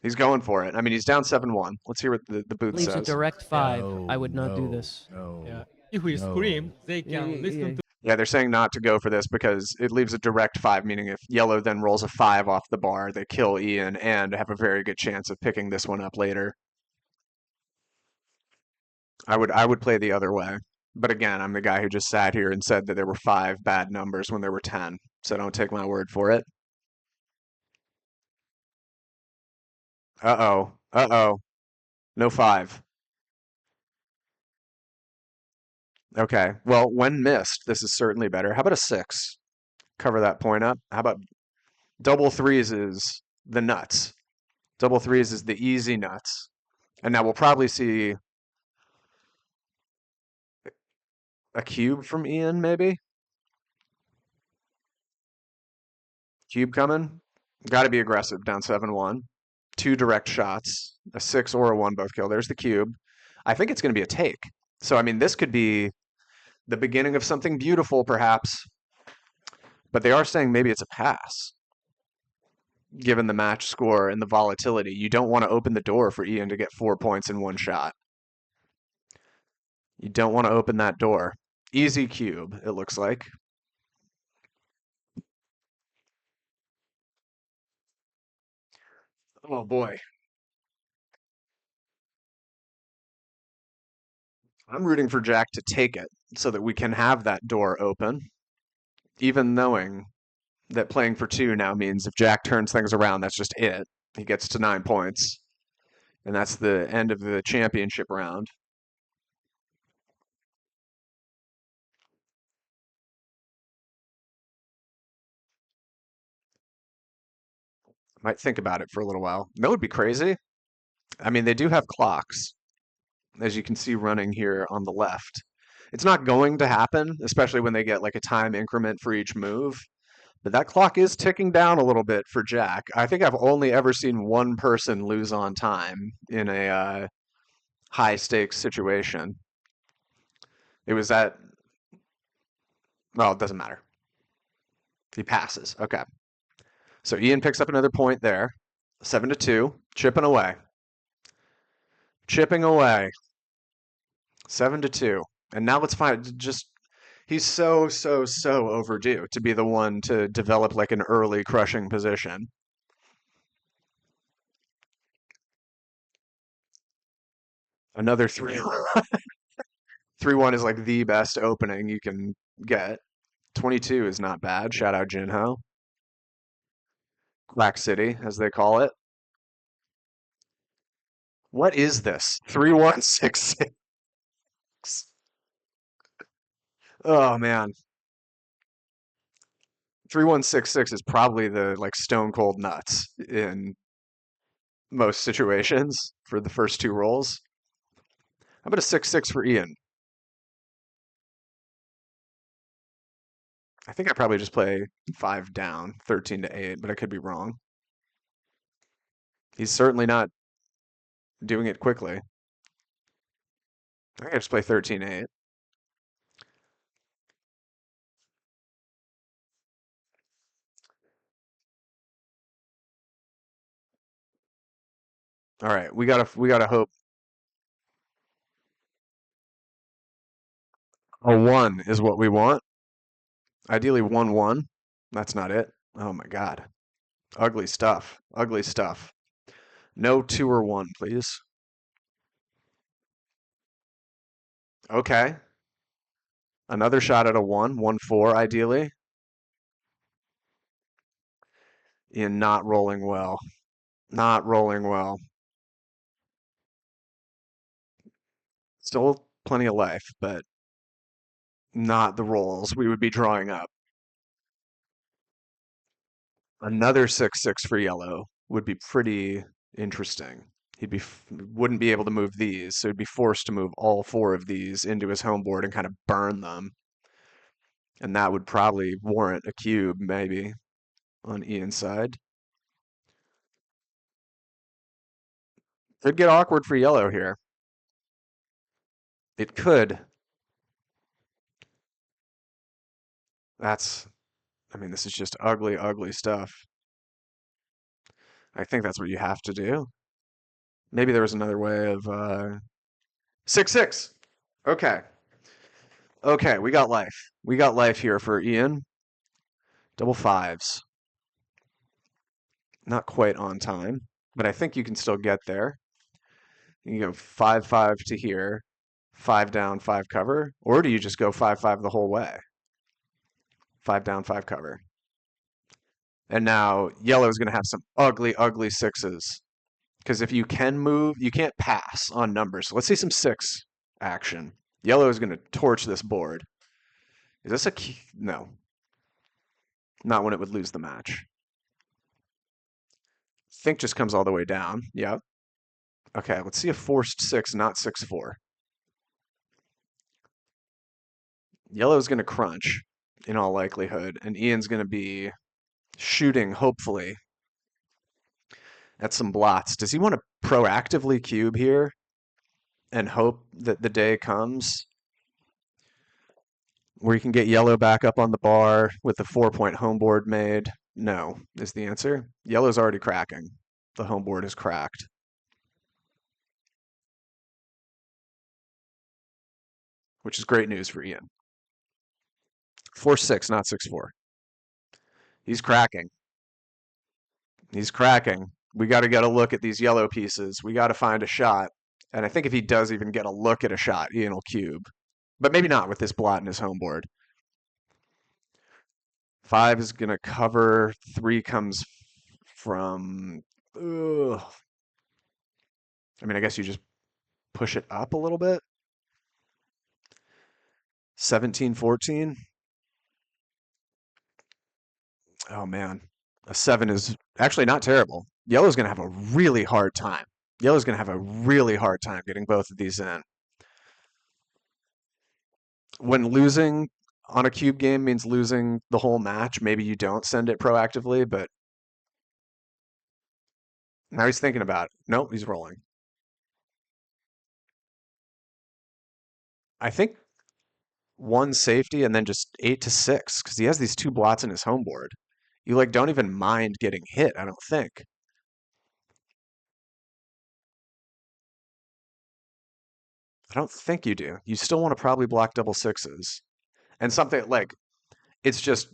He's going for it. I mean, he's down 7-1. Let's hear what the booth Leaves a says. direct 5. I would not do no, this. No. Yeah. If we No. scream, they can listen to. Yeah, they're saying not to go for this because it leaves a direct 5, meaning if yellow then rolls a 5 off the bar, they kill Ian and have a very good chance of picking this one up later. I would play the other way. But again, I'm the guy who just sat here and said that there were 5 bad numbers when there were 10. So don't take my word for it. Uh-oh. Uh-oh. No 5. Okay. Well, when missed, this is certainly better. How about a 6? Cover that point up. How about double threes is the nuts. Double threes is the easy nuts. And now we'll probably see a cube from Ian, maybe? Cube coming. Got to be aggressive, down 7-1. 2 direct shots, a 6 or a 1 both kill. There's the cube. I think it's going to be a take. So, I mean, this could be the beginning of something beautiful, perhaps. But they are saying maybe it's a pass, given the match score and the volatility. You don't want to open the door for Ian to get 4 points in one shot. You don't want to open that door. Easy cube, it looks like. Oh boy. I'm rooting for Jack to take it so that we can have that door open, even knowing that playing for 2 now means if Jack turns things around, that's just it. He gets to 9 points, and that's the end of the championship round. Might think about it for a little while. That would be crazy. I mean, they do have clocks, as you can see running here on the left. It's not going to happen, especially when they get like a time increment for each move. But that clock is ticking down a little bit for Jack. I think I've only ever seen one person lose on time in a high stakes situation. It was that. Well, it doesn't matter. He passes. Okay. So Ian picks up another point there. 7-2. Chipping away. Chipping away. 7-2. And now let's find just he's so overdue to be the one to develop like an early crushing position. Another 3 3-1 is like the best opening you can get. 22 is not bad. Shout out Jinho. Black City, as they call it. What is this? 3-1-6-6. Oh man. 3-1-6-6 is probably the like stone cold nuts in most situations for the first 2 rolls. How about a 6-6 for Ian? I think I probably just play 5 down, 13-8, but I could be wrong. He's certainly not doing it quickly. I think I just play 13-8. All right, we gotta hope a 1 is what we want. Ideally 1-1. That's not it. Oh my God. Ugly stuff. Ugly stuff. No 2 or 1, please. Okay. Another shot at a 1, 1-4 ideally. Ian not rolling well. Not rolling well. Still plenty of life, but not the rolls we would be drawing up. Another 6-6 for yellow would be pretty interesting. wouldn't be able to move these, so he'd be forced to move all four of these into his home board and kind of burn them. And that would probably warrant a cube, maybe, on Ian's side. Could get awkward for yellow here. It could. That's, I mean, this is just ugly, ugly stuff. I think that's what you have to do. Maybe there was another way of 6-6. Okay. Okay, we got life. We got life here for Ian. Double fives. Not quite on time, but I think you can still get there. You go 5-5 to here, 5 down, 5 cover, or do you just go 5-5 the whole way? 5 down, 5 cover. And now yellow is going to have some ugly, ugly sixes. Because if you can move, you can't pass on numbers. So let's see some 6 action. Yellow is going to torch this board. Is this a key? No. Not when it would lose the match. Think just comes all the way down. Yep. Okay, let's see a forced 6, not 6-4. Yellow's going to crunch, in all likelihood, and Ian's going to be shooting, hopefully, at some blots. Does he want to proactively cube here and hope that the day comes where you can get yellow back up on the bar with the 4-point home board made? No, is the answer. Yellow's already cracking. The home board is cracked. Which is great news for Ian. 4-6, not 6-4. He's cracking. He's cracking. We got to get a look at these yellow pieces. We got to find a shot. And I think if he does even get a look at a shot, Ian will cube. But maybe not with this blot in his home board. 5 is going to cover. 3 comes from... Ugh. I mean, I guess you just push it up a little bit. 17-14. Oh, man. A 7 is actually not terrible. Yellow's going to have a really hard time. Yellow's going to have a really hard time getting both of these in. When losing on a cube game means losing the whole match, maybe you don't send it proactively, but now he's thinking about it. Nope, he's rolling. I think 1 safety and then just 8-6 because he has these 2 blots in his home board. You like don't even mind getting hit, I don't think. I don't think you do. You still want to probably block double 6s. And something like it's just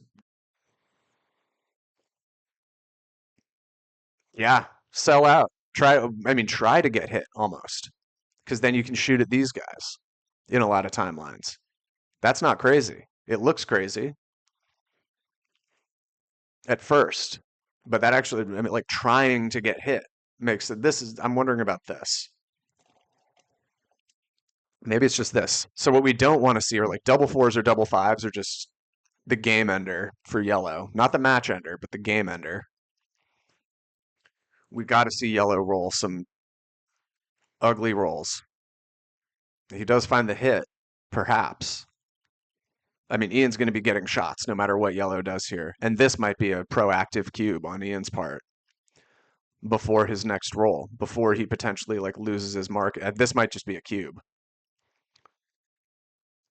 yeah, sell out. Try to get hit almost. Because then you can shoot at these guys in a lot of timelines. That's not crazy. It looks crazy at first, but that actually, like trying to get hit makes it, I'm wondering about this. Maybe it's just this. So what we don't want to see are like double 4s or double 5s or just the game ender for yellow. Not the match ender, but the game ender. We got to see yellow roll some ugly rolls. He does find the hit, perhaps. I mean, Ian's going to be getting shots no matter what yellow does here. And this might be a proactive cube on Ian's part before his next roll, before he potentially like loses his mark. This might just be a cube.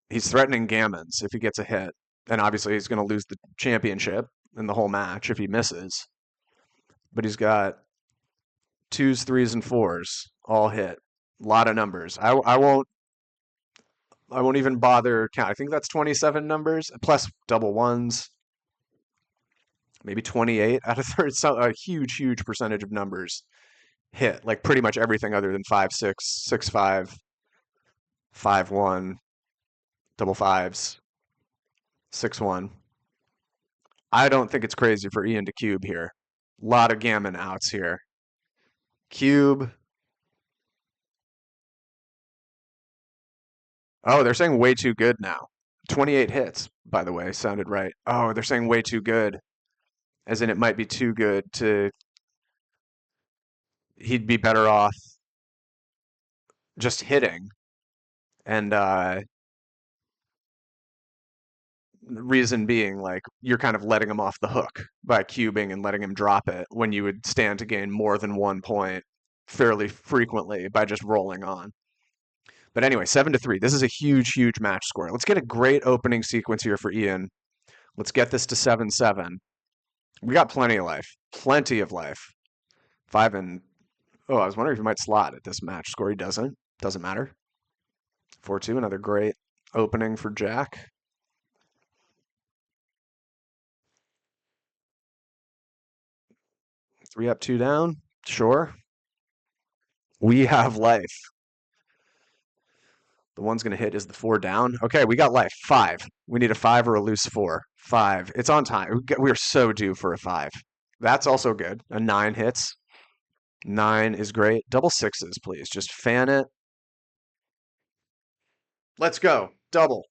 He's threatening gammons if he gets a hit. And obviously he's going to lose the championship in the whole match if he misses. But he's got 2s, 3s, and 4s all hit. A lot of numbers. I won't even bother count. I think that's 27 numbers plus double 1s. Maybe 28 out of 30. So a huge, huge percentage of numbers hit. Like pretty much everything other than 5-6, 6-5, 5-1, double 5s, 6-1. I don't think it's crazy for Ian to cube here. A lot of gammon outs here. Cube. Oh, they're saying way too good now. 28 hits, by the way, sounded right. Oh, they're saying way too good. As in it might be too good to... He'd be better off just hitting. And reason being, like, you're kind of letting him off the hook by cubing and letting him drop it when you would stand to gain more than 1 point fairly frequently by just rolling on. But anyway, 7-3. This is a huge, huge match score. Let's get a great opening sequence here for Ian. Let's get this to 7-7. We got plenty of life. Plenty of life. 5 and... Oh, I was wondering if he might slot at this match score. He doesn't. Doesn't matter. 4-2. Another great opening for Jack. 3 up, 2 down. Sure. We have life. The one's going to hit is the 4 down. Okay, we got life. 5. We need a 5 or a loose 4. 5. It's on time. We are so due for a 5. That's also good. A 9 hits. 9 is great. Double 6s, please. Just fan it. Let's go. Double.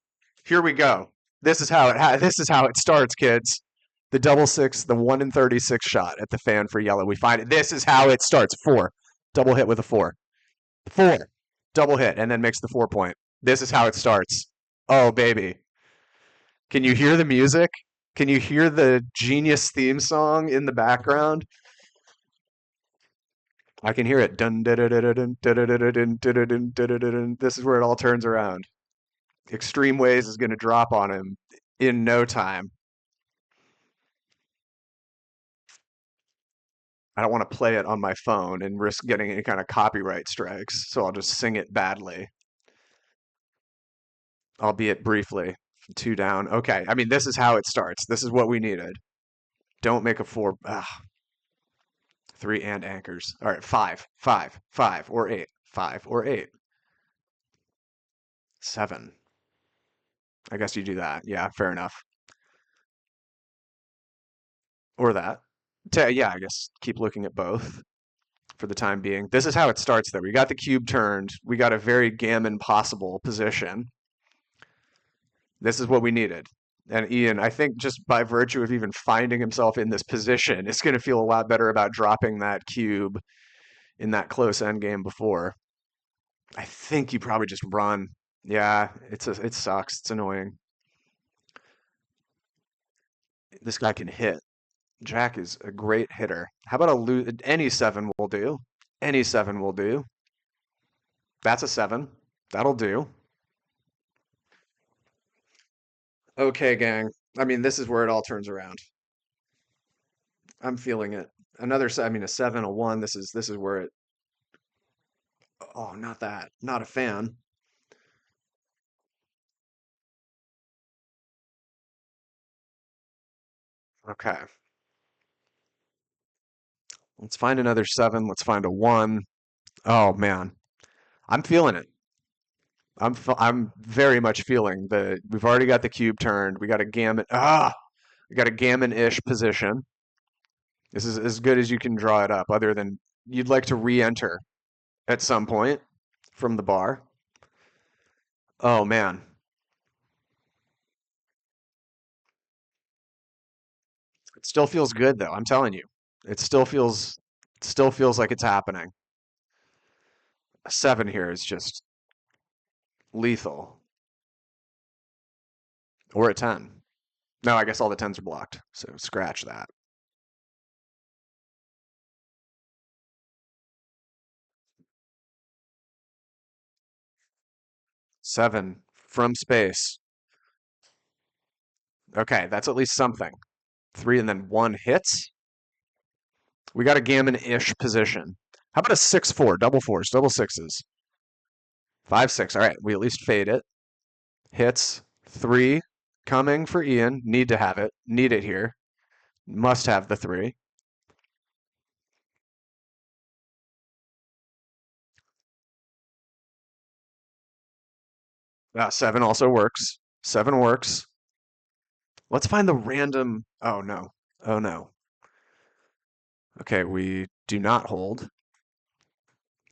Here we go. This is how it starts, kids. The double 6, the 1 in 36 shot at the fan for yellow. We find it. This is how it starts. 4. Double hit with a 4. 4. Double hit and then makes the 4 point. This is how it starts. Oh, baby. Can you hear the music? Can you hear the genius theme song in the background? I can hear it. Dun, dun, dun, dun, dun, dun, dun, dun, dun, dun, dun, dun, dun. This is where it all turns around. Extreme Ways is going to drop on him in no time. I don't want to play it on my phone and risk getting any kind of copyright strikes, so I'll just sing it badly, albeit briefly. 2 down. Okay, I mean, this is how it starts. This is what we needed. Don't make a 4. 3 and anchors. All right, 5, 5, 5, or 8. 5 or 8. 7. I guess you do that. Yeah, fair enough. Or that. Yeah, I guess keep looking at both for the time being. This is how it starts, though. We got the cube turned. We got a very gammon possible position. This is what we needed. And Ian, I think just by virtue of even finding himself in this position, is going to feel a lot better about dropping that cube in that close end game before. I think you probably just run. Yeah, it sucks. It's annoying. This guy can hit. Jack is a great hitter. How about any 7 will do? Any 7 will do. That's a 7. That'll do. Okay, gang. I mean, this is where it all turns around. I'm feeling it. A 7, a 1. This is where it. Oh, not that. Not a fan. Okay. Let's find another 7. Let's find a 1. Oh, man. I'm feeling it. I'm very much feeling that we've already got the cube turned. We got a gammon. We got a gammon-ish position. This is as good as you can draw it up, other than you'd like to re-enter at some point from the bar. Oh, man. It still feels good, though. I'm telling you. It still feels like it's happening. A 7 here is just lethal. Or a 10. No, I guess all the 10s are blocked, so scratch that. Seven from space. Okay, that's at least something. 3 and then 1 hits. We got a gammon-ish position. How about a 6-4, double 4s, double 6s? 5-6. All right, we at least fade it. Hits. 3 coming for Ian. Need to have it. Need it here. Must have the 3. Ah, 7 also works. 7 works. Let's find the random. Oh no. Oh no. Okay, we do not hold.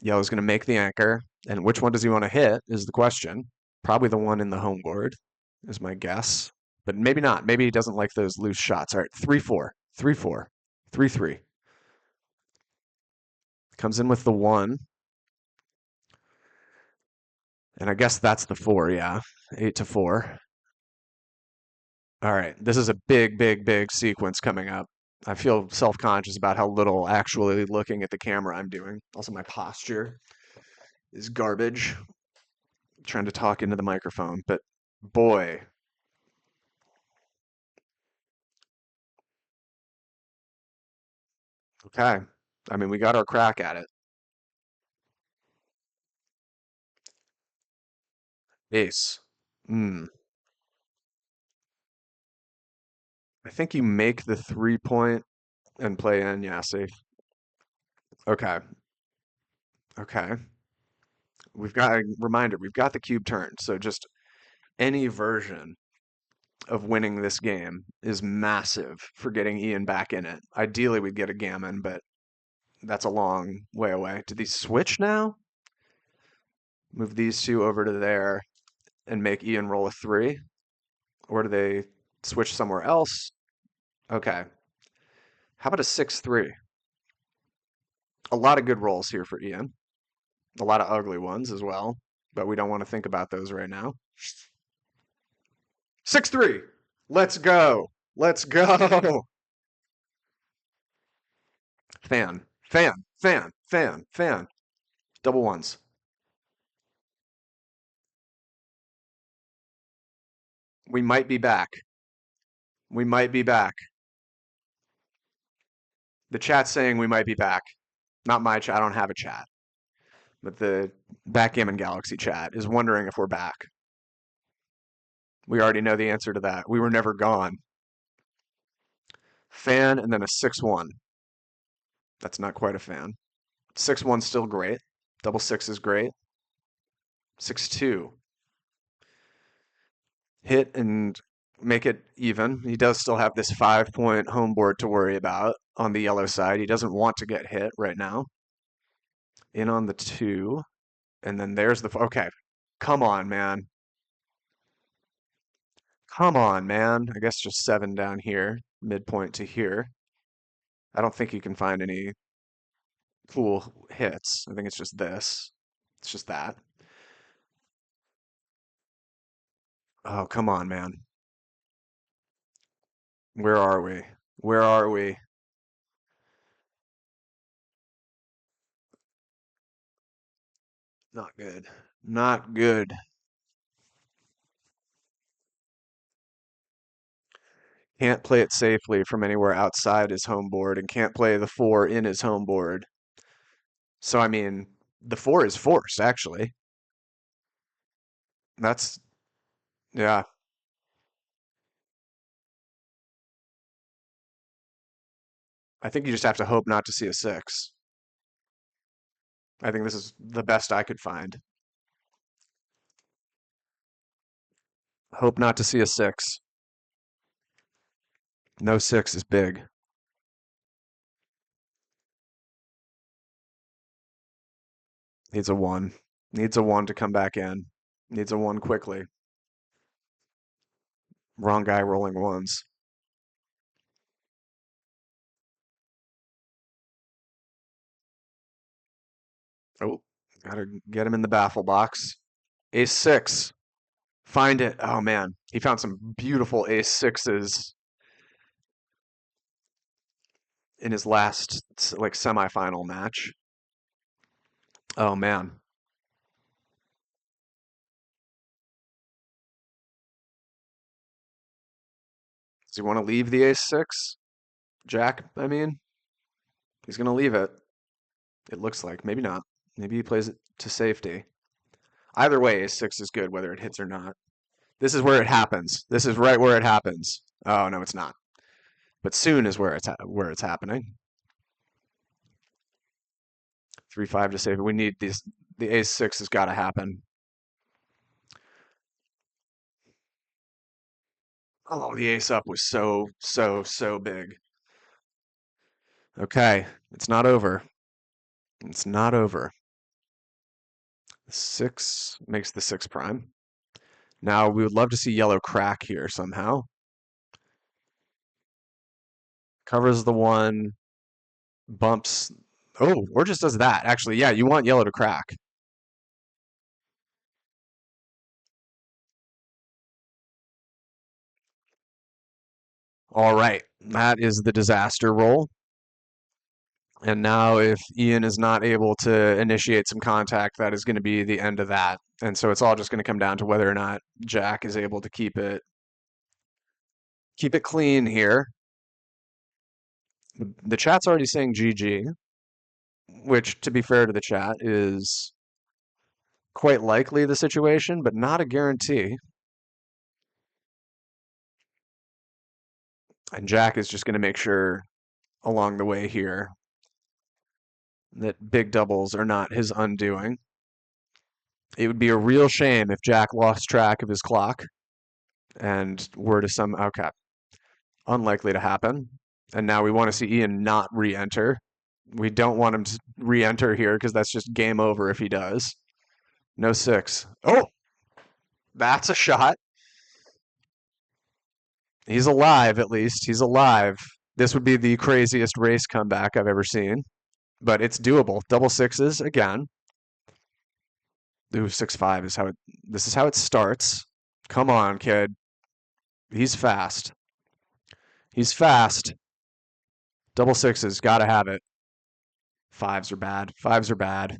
Yellow's going to make the anchor. And which one does he want to hit is the question. Probably the one in the home board is my guess. But maybe not. Maybe he doesn't like those loose shots. All right, 3-4, 3-4, 3-3. Comes in with the 1. And I guess that's the 4, yeah. 8-4. All right, this is a big, big, big sequence coming up. I feel self-conscious about how little actually looking at the camera I'm doing. Also, my posture is garbage. Trying to talk into the microphone, but boy. Okay. I mean, we got our crack at it. Ace. Hmm. I think you make the 3-point and play in. Yeah, safe. Okay. Okay. We've got a reminder. We've got the cube turned. So just any version of winning this game is massive for getting Ian back in it. Ideally, we'd get a gammon, but that's a long way away. Do these switch now? Move these two over to there and make Ian roll a 3? Or do they switch somewhere else? Okay. How about a 6-3? A lot of good rolls here for Ian. A lot of ugly ones as well, but we don't want to think about those right now. 6-3. Let's go. Let's go. Fan, fan, fan, fan, fan. Double ones. We might be back. We might be back. The chat's saying we might be back. Not my chat. I don't have a chat. But the Backgammon Galaxy chat is wondering if we're back. We already know the answer to that. We were never gone. Fan and then a 6-1. That's not quite a fan. 6-1's still great. Double 6 is great. 6-2. Hit and make it even. He does still have this 5-point home board to worry about on the yellow side. He doesn't want to get hit right now. In on the 2. And then there's the... Okay. Come on, man. Come on, man. I guess just 7 down here. Midpoint to here. I don't think you can find any cool hits. I think it's just this. It's just that. Oh, come on, man. Where are we? Where are we? Not good. Not good. Can't play it safely from anywhere outside his home board and can't play the 4 in his home board. So, I mean, the 4 is forced, actually. That's, yeah. I think you just have to hope not to see a 6. I think this is the best I could find. Hope not to see a 6. No 6 is big. Needs a 1. Needs a 1 to come back in. Needs a 1 quickly. Wrong guy rolling 1s. Oh, gotta get him in the baffle box. Ace 6. Find it. Oh man, he found some beautiful ace 6s in his last like semifinal match. Oh man. Does he want to leave the ace 6? Jack, I mean, he's gonna leave it. It looks like. Maybe not. Maybe he plays it to safety. Either way, ace 6 is good whether it hits or not. This is where it happens. This is right where it happens. Oh no, it's not. But soon is where it's happening. 3-5 to save it. We need these. The ace 6 has got to happen. Oh, the ace up was so, so, so big. Okay, it's not over. It's not over. 6 makes the 6 prime. Now, we would love to see yellow crack here somehow. Covers the 1, bumps. Oh, or just does that. Actually, yeah, you want yellow to crack. All right, that is the disaster roll. And now if Ian is not able to initiate some contact, that is going to be the end of that. And so it's all just going to come down to whether or not Jack is able to keep it clean here. The chat's already saying GG, which, to be fair to the chat, is quite likely the situation, but not a guarantee. And Jack is just going to make sure along the way here that big doubles are not his undoing. It would be a real shame if Jack lost track of his clock and were to some okay. Unlikely to happen. And now we want to see Ian not re-enter. We don't want him to re-enter here because that's just game over if he does. No 6. Oh! That's a shot. He's alive, at least. He's alive. This would be the craziest race comeback I've ever seen. But it's doable. Double 6s again. Ooh, 6-5 is how it... This is how it starts. Come on, kid. He's fast. He's fast. Double 6s. Gotta have it. 5s are bad. 5s are bad.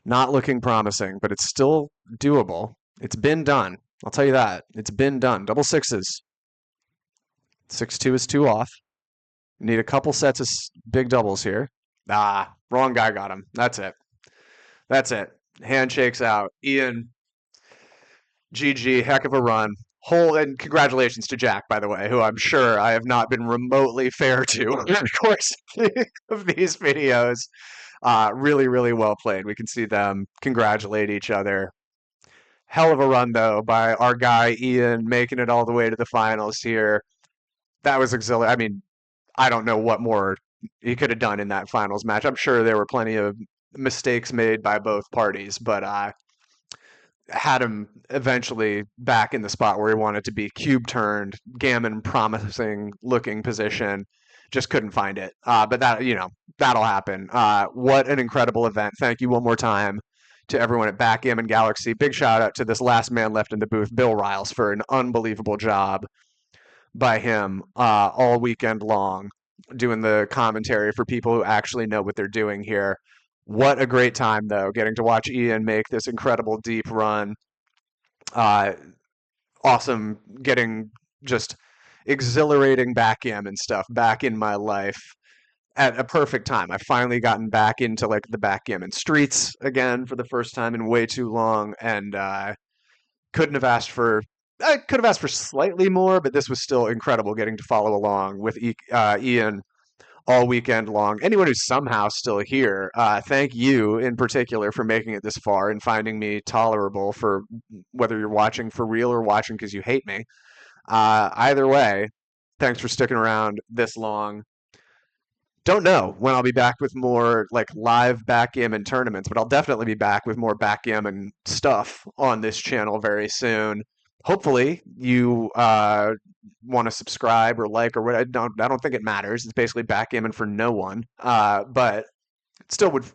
Not looking promising, but it's still doable. It's been done. I'll tell you that. It's been done. Double 6s. 6-2 is 2 off. Need a couple sets of big doubles here. Ah, wrong guy got him. That's it. That's it. Handshakes out. Ian, GG, heck of a run. And congratulations to Jack, by the way, who I'm sure I have not been remotely fair to in the course of these videos. Really, really well played. We can see them congratulate each other. Hell of a run, though, by our guy Ian, making it all the way to the finals here. That was exhilarating. I mean, I don't know what more he could have done in that finals match. I'm sure there were plenty of mistakes made by both parties, but had him eventually back in the spot where he wanted to be. Cube turned, gammon promising looking position, just couldn't find it. But that'll happen. What an incredible event. Thank you one more time to everyone at Backgammon Galaxy. Big shout out to this last man left in the booth, Bill Riles, for an unbelievable job by him all weekend long, doing the commentary for people who actually know what they're doing here. What a great time, though, getting to watch Ian make this incredible deep run. Awesome getting just exhilarating backgammon stuff back in my life at a perfect time. I've finally gotten back into like the backgammon streets again for the first time in way too long, and I could have asked for slightly more, but this was still incredible getting to follow along with Ian all weekend long. Anyone who's somehow still here, thank you in particular for making it this far and finding me tolerable for whether you're watching for real or watching because you hate me. Either way, thanks for sticking around this long. Don't know when I'll be back with more like live backgammon tournaments, but I'll definitely be back with more backgammon stuff on this channel very soon. Hopefully you want to subscribe or like or what. I don't think it matters. It's basically backgammon for no one. But it still would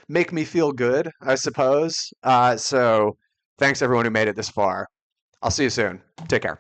make me feel good, I suppose. So thanks everyone who made it this far. I'll see you soon. Take care.